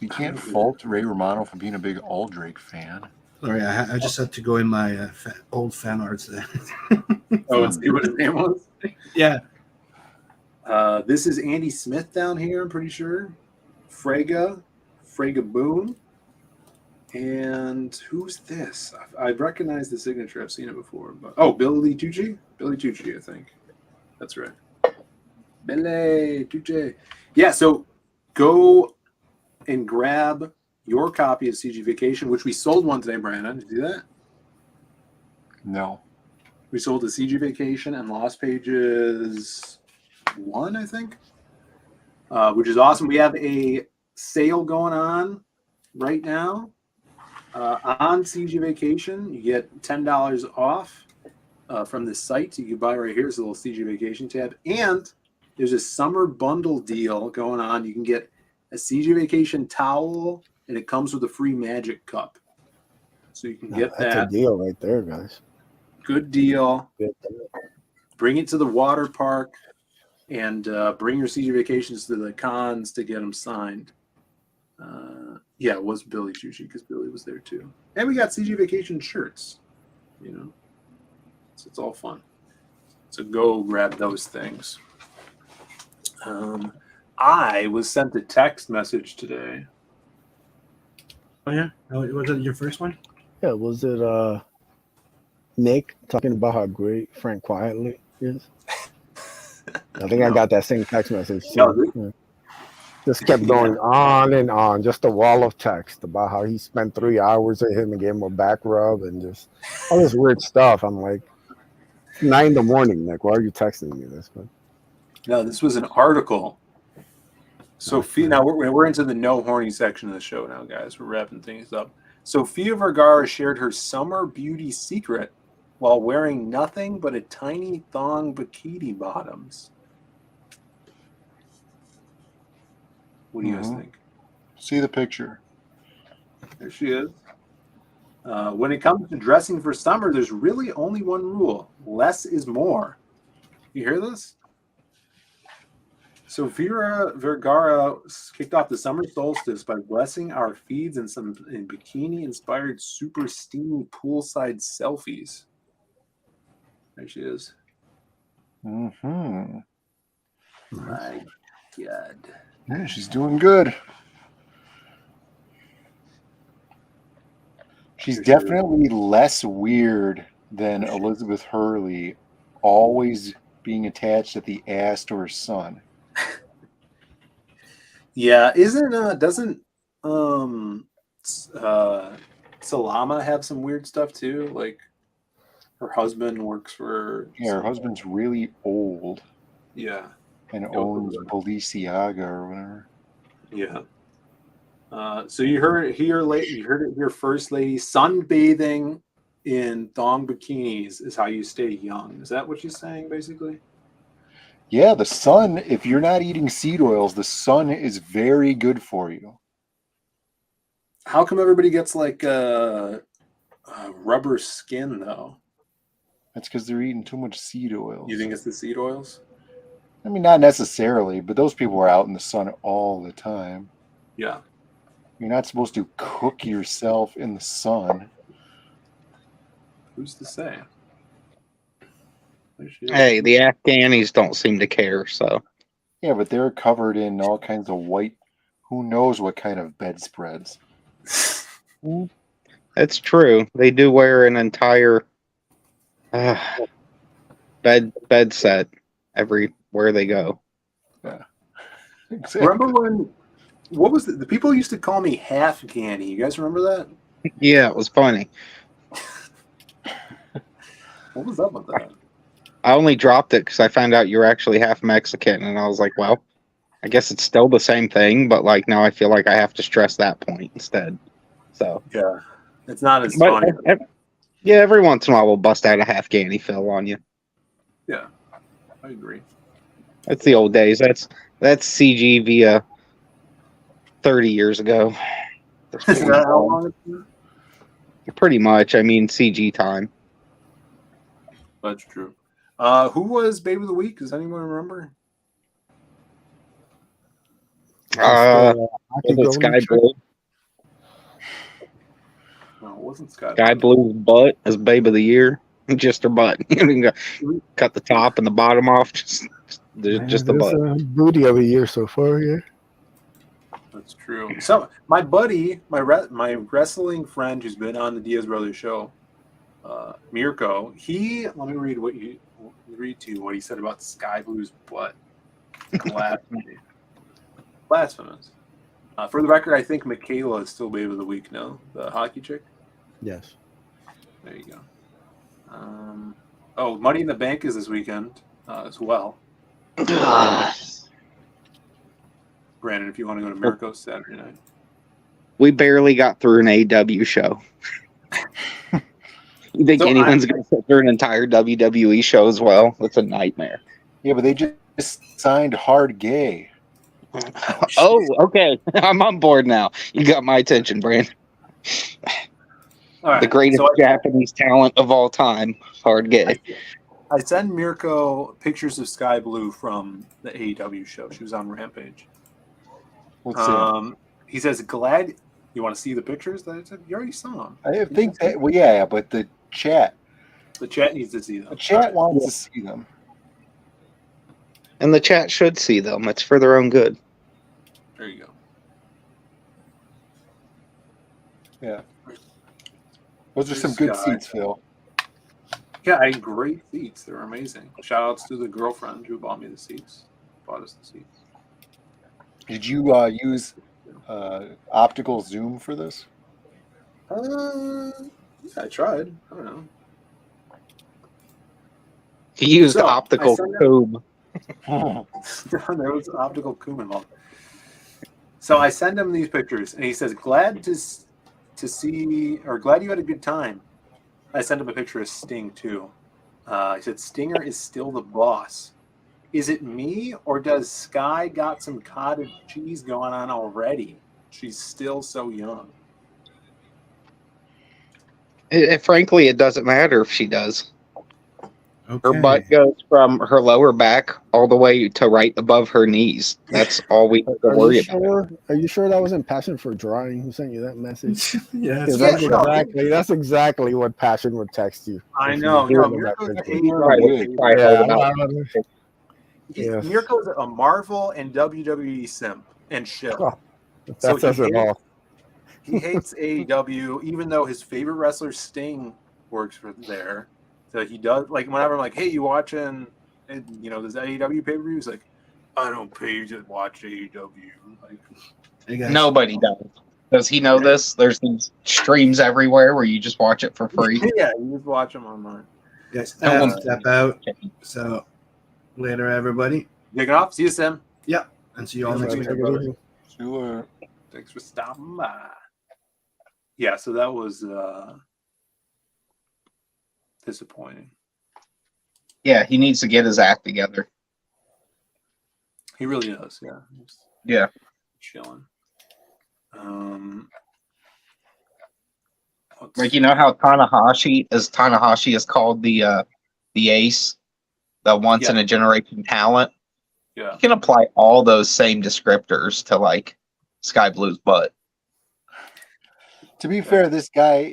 you can't fault Ray Romano for being a big Aldrake fan. Sorry, I just had to go in my old fan arts there. And see what his name was? Yeah. This is Andy Smith down here, I'm pretty sure. Frega Boone. And who's this? I recognize the signature. I've seen it before. But Billy Tucci? Billy Tucci, I think. That's right. Billy Tucci. Yeah, so go and grab your copy of CG Vacation, which we sold one today, Brandon. Did you see that? No. We sold the CG Vacation and Lost Pages 1, I think, which is awesome. We have a sale going on right now on CG Vacation. You get $10 off from this site. You can buy right here. It's a little CG Vacation tab. And there's a summer bundle deal going on. You can get a CG Vacation towel, and it comes with a free Magic cup. So you can get that. That's a deal right there, guys. Good deal. Bring it to the water park and bring your CG Vacations to the cons to get them signed. Yeah, it was Billy Tucci because Billy was there too. And we got CG Vacation shirts, So it's all fun. So go grab those things. I was sent a text message today. Oh, yeah? Was it your first one? Yeah, was it Nick talking about how great Frank Quietly is? I think I got that same text message too. Yeah. Just kept going on and on, just a wall of text about how he spent 3 hours with him and gave him a back rub and just all this weird stuff. I'm like, 9 a.m, Nick. Why are you texting me this? But no, this was an article. Sophia, now we're into the no horny section of the show now, guys. We're wrapping things up. Sofia Vergara shared her summer beauty secret while wearing nothing but a tiny thong bikini bottoms. What do you guys think? See the picture. There she is. When it comes to dressing for summer, there's really only one rule. Less is more. You hear this? Sofia Vergara kicked off the summer solstice by blessing our feeds in bikini-inspired super steamy poolside selfies. There she is. Mm-hmm. My God. Yeah, she's doing good. She's definitely less weird than Elizabeth Hurley, always being attached at the ass to her son. Yeah, doesn't Salama have some weird stuff too? Like her husband works for her husband's really old. Yeah. And owns Balenciaga or whatever. Yeah. So you heard it here first, lady. Sunbathing in thong bikinis is how you stay young. Is that what she's saying, basically? Yeah, the sun, if you're not eating seed oils, the sun is very good for you. How come everybody gets like rubber skin, though? That's because they're eating too much seed oils. You think it's the seed oils? I mean, not necessarily, but those people are out in the sun all the time. Yeah. You're not supposed to cook yourself in the sun. Who's to say? Hey, the Afghanis don't seem to care, so. Yeah, but they're covered in all kinds of white, who knows what kind of bedspreads. That's true. They do wear an entire bed set everywhere they go. Yeah. Exactly. Remember what was the people used to call me half Ganny? You guys remember that? Yeah, it was funny. What was up with that? I only dropped it because I found out you were actually half Mexican, and I was like, well, I guess it's still the same thing, but like now I feel like I have to stress that point instead. So yeah, it's not as funny. Yeah, every once in a while we'll bust out a half Ganny fill on you. Yeah, I agree. That's the old days. That's CG via 30 years ago. Is that how long it's been? Pretty much. I mean, CG time. That's true. Who was Babe of the Week? Does anyone remember? Was it Sky Blue? No, it wasn't Sky Blue. Sky Blue's butt as Babe of the Year. Just her butt. Cut the top and the bottom off. Just the butt. Booty of the year so far, yeah. That's true. So my buddy, my wrestling friend who's been on the Diaz Brothers show, Mirko, let me read to you what he said about Sky Blue's butt. Blasphemous. For the record, I think Michaela is still Babe of the Week, no? The hockey chick? Yes. There you go. Money in the Bank is this weekend as well. Brandon, if you want to go to Mirko's Saturday night. We barely got through an AEW show. You think anyone's going to sit through an entire WWE show as well? That's a nightmare. Yeah, but they just signed Hard Gay. Oh, okay. I'm on board now. You got my attention, Brandon. All right. The greatest Japanese talent of all time, Hard Gay. I send Mirko pictures of Sky Blue from the AEW show. She was on Rampage. He says, glad you want to see the pictures that I said. You already saw them. I think that, well, yeah, but the chat needs to see them. The chat wants to see them. And the chat should see them. It's for their own good. There you go. Yeah. Those are some good seats, Phil. Yeah, great seats. They're amazing. Shout outs to the girlfriend who bought me the seats. Bought us the seats. Did you use optical zoom for this? Yeah, I tried. I don't know. He used optical cube. There was optical cube involved. So I send him these pictures, and he says, glad to see, or glad you had a good time. I sent him a picture of Sting, too. He said, Stinger is still the boss. Is it me, or does Sky got some cottage cheese going on already? She's still so young. Frankly, it doesn't matter if she does. Okay. Her butt goes from her lower back all the way to right above her knees. That's all we have to worry about. Are you sure that wasn't Passion for Drawing who sent you that message? Yes. That's exactly what Passion would text you. I know. Mirko's a Marvel and WWE simp and shit. Oh, that says it all. He hates AEW, even though his favorite wrestler Sting works for there. So he does, like, whenever I'm like, hey, you watching, this AEW pay-per-view? He's like, I don't pay to watch AEW. Like, nobody does. Does he know this? There's these streams everywhere where you just watch it for free. Yeah, you just watch them online. Guys, step out. So, later, everybody. Taking off. See you, Sam. Yeah. And see you all next week. Sure. Thanks for stopping by. Yeah, so that was disappointing. Yeah, he needs to get his act together. He really does, yeah. Yeah. Chilling. Like, you know how Tanahashi is called the ace, the once in a generation talent? Yeah. You can apply all those same descriptors to, like, Sky Blue's butt. To be fair, this guy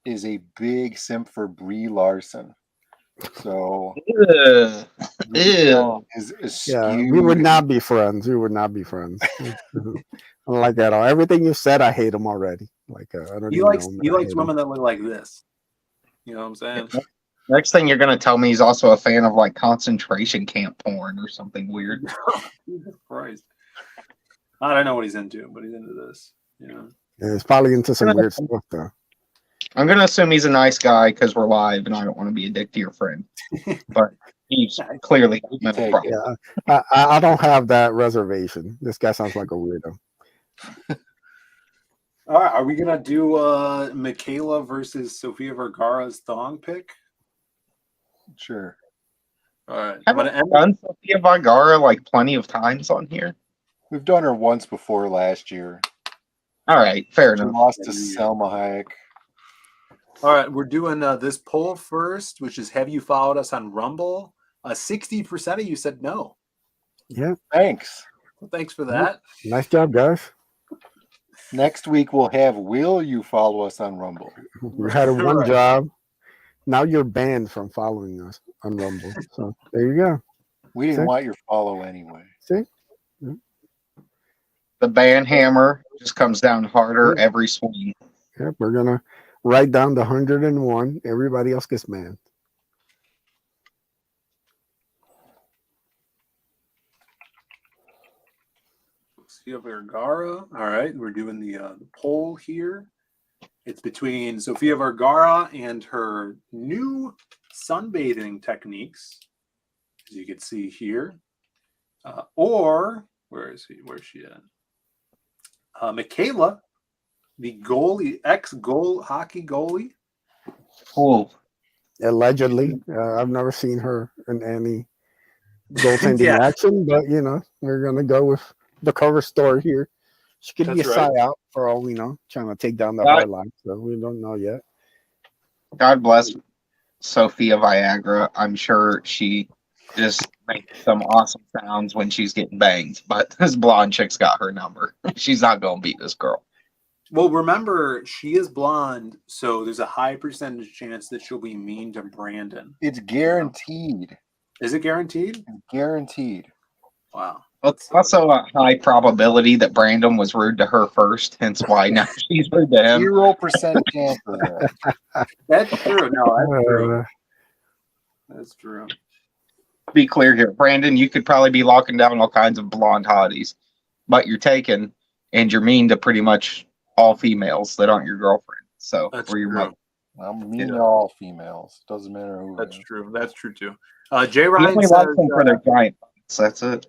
is a big simp for Brie Larson. So yeah, we would not be friends. We would not be friends. I don't like that at all. Everything you said, I hate him already. Like I don't. He likes women that look like this. You know what I'm saying? Next thing you're gonna tell me he's also a fan of like concentration camp porn or something weird. Jesus Christ. I don't know what he's into, but he's into this. You know. Yeah, he's probably into some weird stuff though. I'm gonna assume he's a nice guy because we're live, and I don't want to be a dick to your friend. But he's clearly a mental problem. Yeah, I don't have that reservation. This guy sounds like a weirdo. All right, are we gonna do Michaela versus Sofia Vergara's thong pick? Sure. All right. Haven't we done Sofia Vergara like plenty of times on here? We've done her once before last year. All right, fair She enough. lost to Selma Hayek. All right, we're doing this poll first, which is, have you followed us on Rumble? 60% of you said no. Yeah. Thanks. Well, thanks for that. Nice job, guys. Next week we'll have, will you follow us on Rumble? You had a one job. Now you're banned from following us on Rumble. So there you go. We didn't See? want your follow anyway. See? The ban hammer just comes down harder every swing. Yep, we're gonna write down the 101. Everybody else gets banned. Sofia Vergara. All right, we're doing the poll here. It's between Sofia Vergara and her new sunbathing techniques, as you can see here, or where's she at? Michaela, the goalie, hockey goalie. Oh, allegedly. I've never seen her in any goaltending action, but we're gonna go with the cover story here. She could be a psy-out for all we know, trying to take down the hardline. So we don't know yet. God bless Sophia Viagra. I'm sure she just makes some awesome sounds when she's getting banged. But this blonde chick's got her number. She's not going to beat this girl. Well, remember, she is blonde, so there's a high percentage chance that she'll be mean to Brandon. It's guaranteed. Is it guaranteed? Guaranteed. Wow. Well, it's also a high probability that Brandon was rude to her first, hence why now she's rude to him. 0% chance of that. That's true. No, that's true. That's true. Be clear here, Brandon, you could probably be locking down all kinds of blonde hotties, but you're taken and you're mean to pretty much all females that aren't your girlfriend. So that's or your true. mother. I'm mean to all females. Doesn't matter who. That's true. That's true too. Jay You Ryan only says, like them for their giant butts. That's it.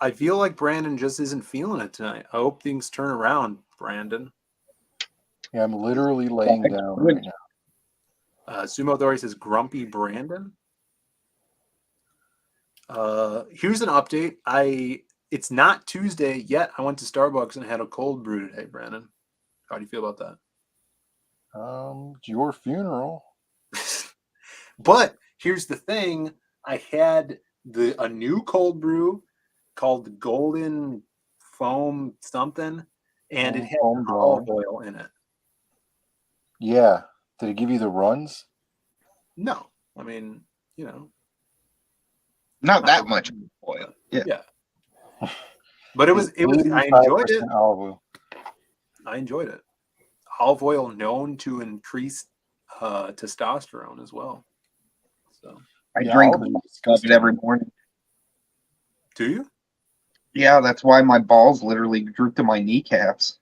I feel like Brandon just isn't feeling it tonight. I hope things turn around, Brandon. Yeah, I'm literally laying down right now. Sumo Dory says grumpy Brandon. Here's an update. It's not Tuesday yet. I went to Starbucks and had a cold brew today, Brandon. How do you feel about that? It's your funeral. But here's the thing. I had a new cold brew called the Golden Foam something, and it had olive oil in it. Yeah. Did it give you the runs? No. I mean, not that much oil. Yeah. But it was I enjoyed it. Olive oil. I enjoyed it. Olive oil known to increase testosterone as well. So I drink it every morning. Do you? Yeah, that's why my balls literally droop to my kneecaps.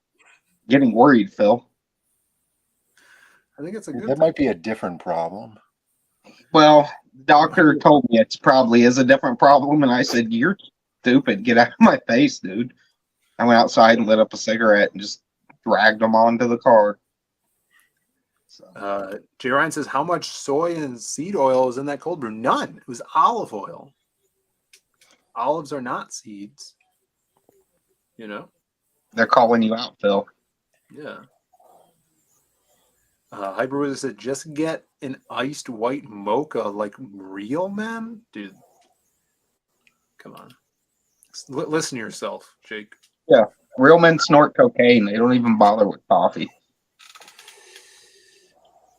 Getting worried, Phil. I think it's a good. That might be a different problem. Well, doctor told me it probably is a different problem, and I said, "You're stupid. Get out of my face, dude." I went outside and lit up a cigarette and just dragged them onto the car. Jay Ryan says, how much soy and seed oil is in that cold brew? None. It was olive oil. Olives are not seeds. They're calling you out, Phil. Yeah. Hyperwizard said, just get an iced white mocha like real men? Dude. Come on. Listen to yourself, Jake. Yeah. Real men snort cocaine. They don't even bother with coffee.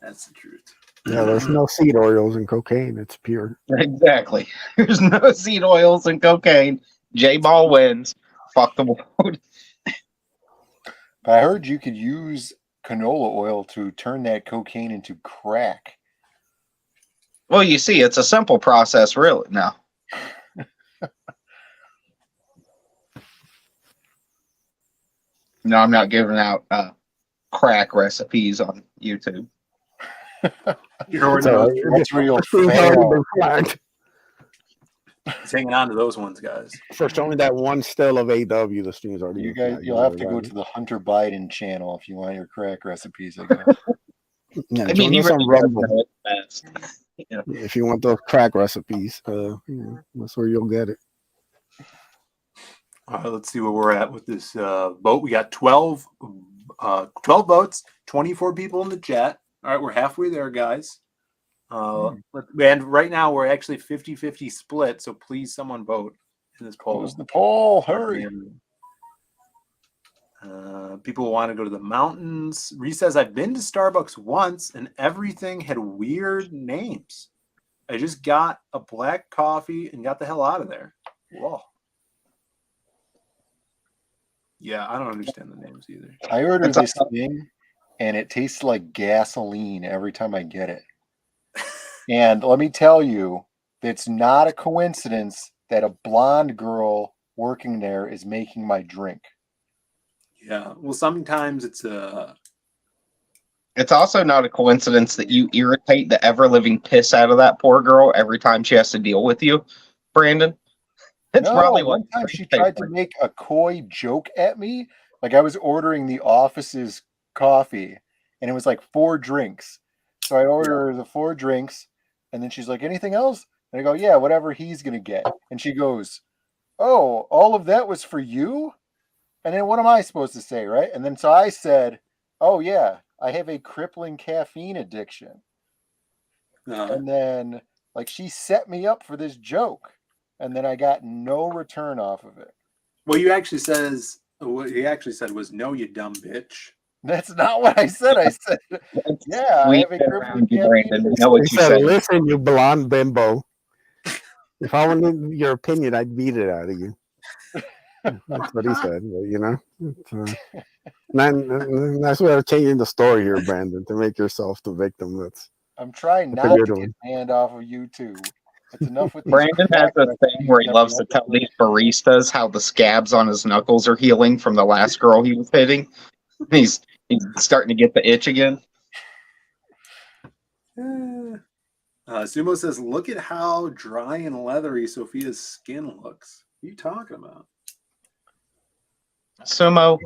That's the truth. Yeah, there's no seed oils in cocaine. It's pure. Exactly. There's no seed oils and cocaine. J-Ball wins. Fuck the world. I heard you could use canola oil to turn that cocaine into crack. Well, you see, it's a simple process, really, now. No, I'm not giving out crack recipes on YouTube. That's real. He's hanging on to those ones, guys. For showing that one still of AW, the stream's already. You guys, you'll have to go to the Hunter Biden channel if you want your crack recipes. I guess. Yeah, I mean, on Rumble. If you want those crack recipes, that's where you'll get it. All right, let's see where we're at with this vote. We got 12 votes, 24 people in the chat. All right, we're halfway there, guys. And right now we're actually 50-50 split, so please someone vote in this poll. Close the poll. Hurry. People want to go to the mountains. Reese says, I've been to Starbucks once and everything had weird names. I just got a black coffee and got the hell out of there. Whoa. Yeah, I don't understand the names either. I ordered this thing, and it tastes like gasoline every time I get it. And let me tell you, it's not a coincidence that a blonde girl working there is making my drink. Yeah, well, sometimes it's It's also not a coincidence that you irritate the ever-living piss out of that poor girl every time she has to deal with you, Brandon. It's probably one time she tried to make a coy joke at me. Like I was ordering the office's coffee, and it was like 4 drinks. So I ordered the 4 drinks, and then she's like, anything else? And I go, yeah, whatever he's going to get. And she goes, oh, all of that was for you? And then what am I supposed to say, right? And then so I said, oh, yeah, I have a crippling caffeine addiction. And then, like, she set me up for this joke. And then I got no return off of it. What he actually said was, no, you dumb bitch. That's not what I said. I said, yeah, I have a crippling caffeine. He said, listen, you blonde bimbo. If I wanted your opinion, I'd beat it out of you. That's what he said, you know. That's why I'm changing the story here, Brandon, to make yourself the victim. I'm trying not to get banned off of YouTube. It's enough with Brandon has a thing where he loves to tell these baristas how the scabs on his knuckles are healing from the last girl he was hitting. He's starting to get the itch again. Sumo says, look at how dry and leathery Sophia's skin looks. What are you talking about? Sumo,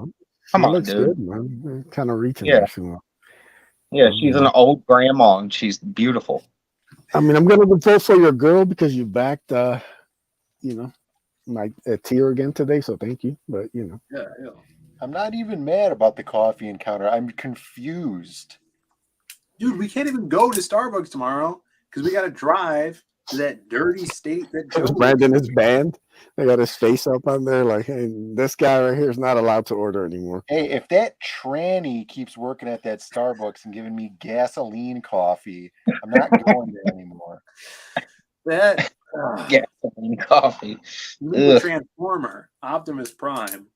come on, looks dude. Good, man. Kind of reaching Yeah. there, Sumo. Yeah, she's an old grandma and she's beautiful. I mean, I'm going to vote for your girl because you backed, my tier again today. So thank you. But Yeah. I'm not even mad about the coffee encounter. I'm confused. Dude, we can't even go to Starbucks tomorrow because we got to drive to that dirty state that Joe Brandon is banned. They got his face up on there like, hey, this guy right here is not allowed to order anymore. Hey, if that tranny keeps working at that Starbucks and giving me gasoline coffee, I'm not going there anymore. That gasoline coffee. Transformer, Optimus Prime.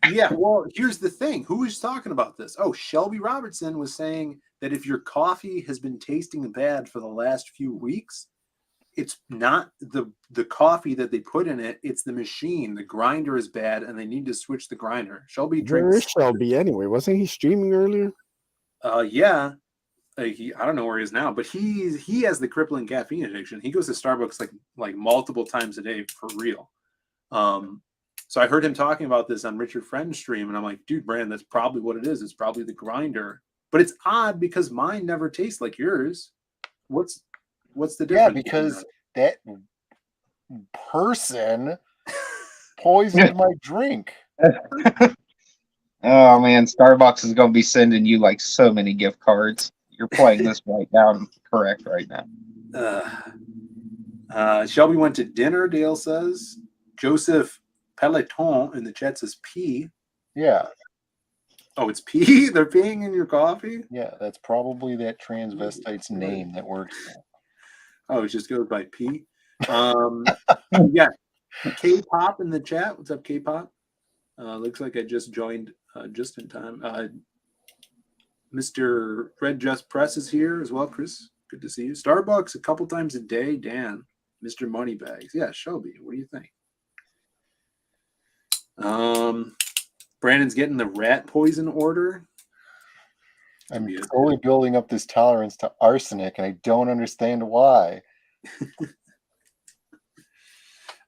Yeah, well, here's the thing. Who is talking about this? Oh, Shelby Robertson was saying that if your coffee has been tasting bad for the last few weeks, it's not the coffee that they put in it, it's the machine. The grinder is bad and they need to switch the grinder. Shelby drinks. Where is Shelby anyway? Wasn't he streaming earlier? Yeah. I don't know where he is now, but he has the crippling caffeine addiction. He goes to Starbucks like multiple times a day for real. So I heard him talking about this on Richard Friend's stream, and I'm like, dude, Brand, that's probably what it is. It's probably the grinder. But it's odd because mine never tastes like yours. What's the difference? Yeah, because that person poisoned my drink. Oh man, Starbucks is gonna be sending you like so many gift cards. You're playing this right down correct right now. Shelby went to dinner, Dale says. Joseph Peloton in the chat says P. Yeah. Oh, it's P? They're peeing in your coffee? Yeah, that's probably that transvestite's name that works there. Oh, it just goes by P. Yeah. K-pop in the chat. What's up, K-pop? Looks like I just joined just in time. Mr. Red Just Press is here as well, Chris. Good to see you. Starbucks a couple times a day, Dan. Mr. Moneybags. Yeah, Shelby, what do you think? Brandon's getting the rat poison order. I'm slowly building up this tolerance to arsenic, and I don't understand why.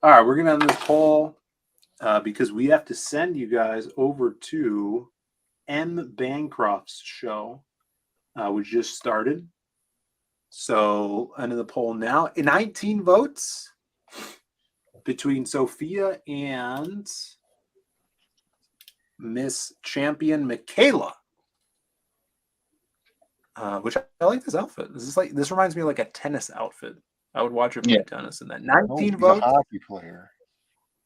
All right, we're going to end this poll because we have to send you guys over to M. Bancroft's show, which just started. So, end of the poll now. 19 votes between Sophia and Miss Champion Michaela. which I like this outfit. This reminds me of like a tennis outfit. I would watch her play tennis in that. 19 votes. A hockey player.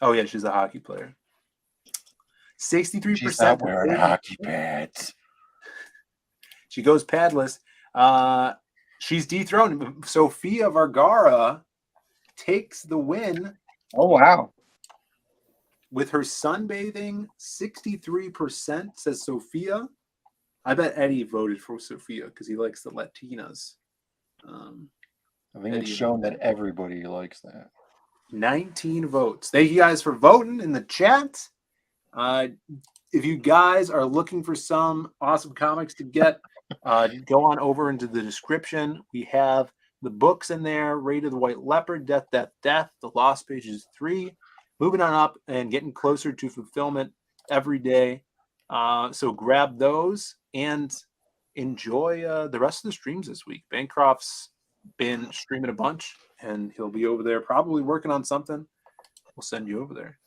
Oh yeah, she's a hockey player. 63%. She's not wearing hockey pads. She goes padless. She's dethroned. Sofia Vergara takes the win. Oh wow! With her sunbathing, 63% says Sofia. I bet Eddie voted for Sofia because he likes the Latinas. I think it's shown that everybody likes that. 19 votes. Thank you guys for voting in the chat. If you guys are looking for some awesome comics to get, go on over into the description. We have the books in there. Raid of the White Leopard, Death, Death, Death. The Lost Pages 3. Moving on up and getting closer to fulfillment every day. So grab those and enjoy the rest of the streams this week. Bancroft's been streaming a bunch, and he'll be over there probably working on something. We'll send you over there.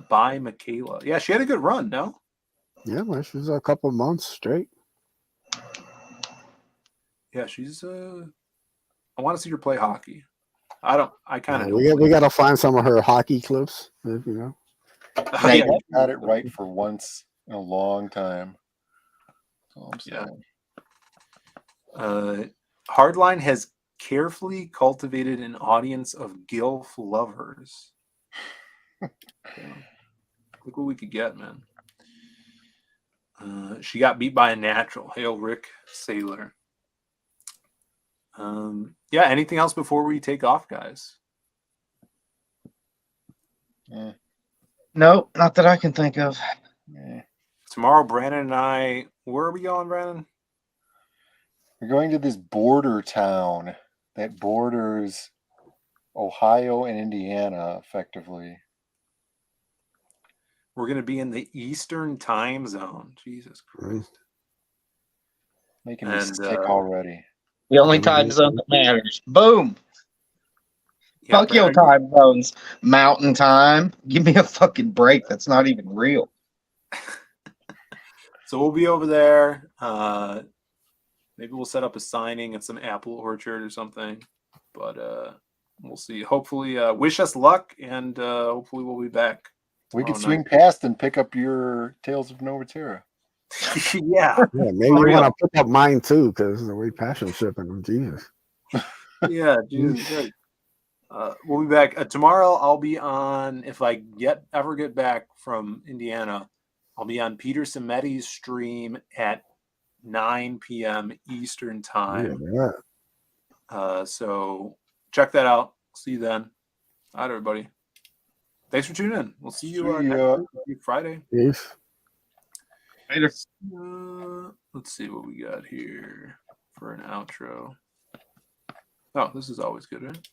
Bye, Michaela. Yeah, she had a good run, no? Yeah, man, she's a couple months straight. Yeah, she's I want to see her play hockey. I kind of we got to find some of her hockey clips, you know. They got it right for once in a long time. That's all I'm saying. Hardline has carefully cultivated an audience of gilf lovers. Look what we could get, man. She got beat by a natural. Hail Rick Sailor. Yeah, anything else before we take off, guys? No, not that I can think of. Tomorrow, Brandon and I, where are we going, Brandon? We're going to this border town that borders Ohio and Indiana, effectively. We're going to be in the Eastern time zone. Jesus Christ. Making me sick already. The only time zone that matters. Boom. Yeah, Fuck your time zones. Mountain time. Give me a fucking break. That's not even real. So we'll be over there. Maybe we'll set up a signing at some apple orchard or something. But we'll see. Hopefully, wish us luck, and hopefully we'll be back. We could swing past and pick up your Tales of Nova Terra. Yeah. Yeah, maybe you want to pick up mine too, because the way passion shipping them, Jesus. Yeah, dude. Good. We'll be back tomorrow. I'll be on, if I ever get back from Indiana, I'll be on Peter Cimetti's stream at 9 p.m. Eastern time. Yeah. So check that out. See you then. All right, everybody. Thanks for tuning in. We'll see you next week, Friday. Peace. Later. Let's see what we got here for an outro. Oh, this is always good, right?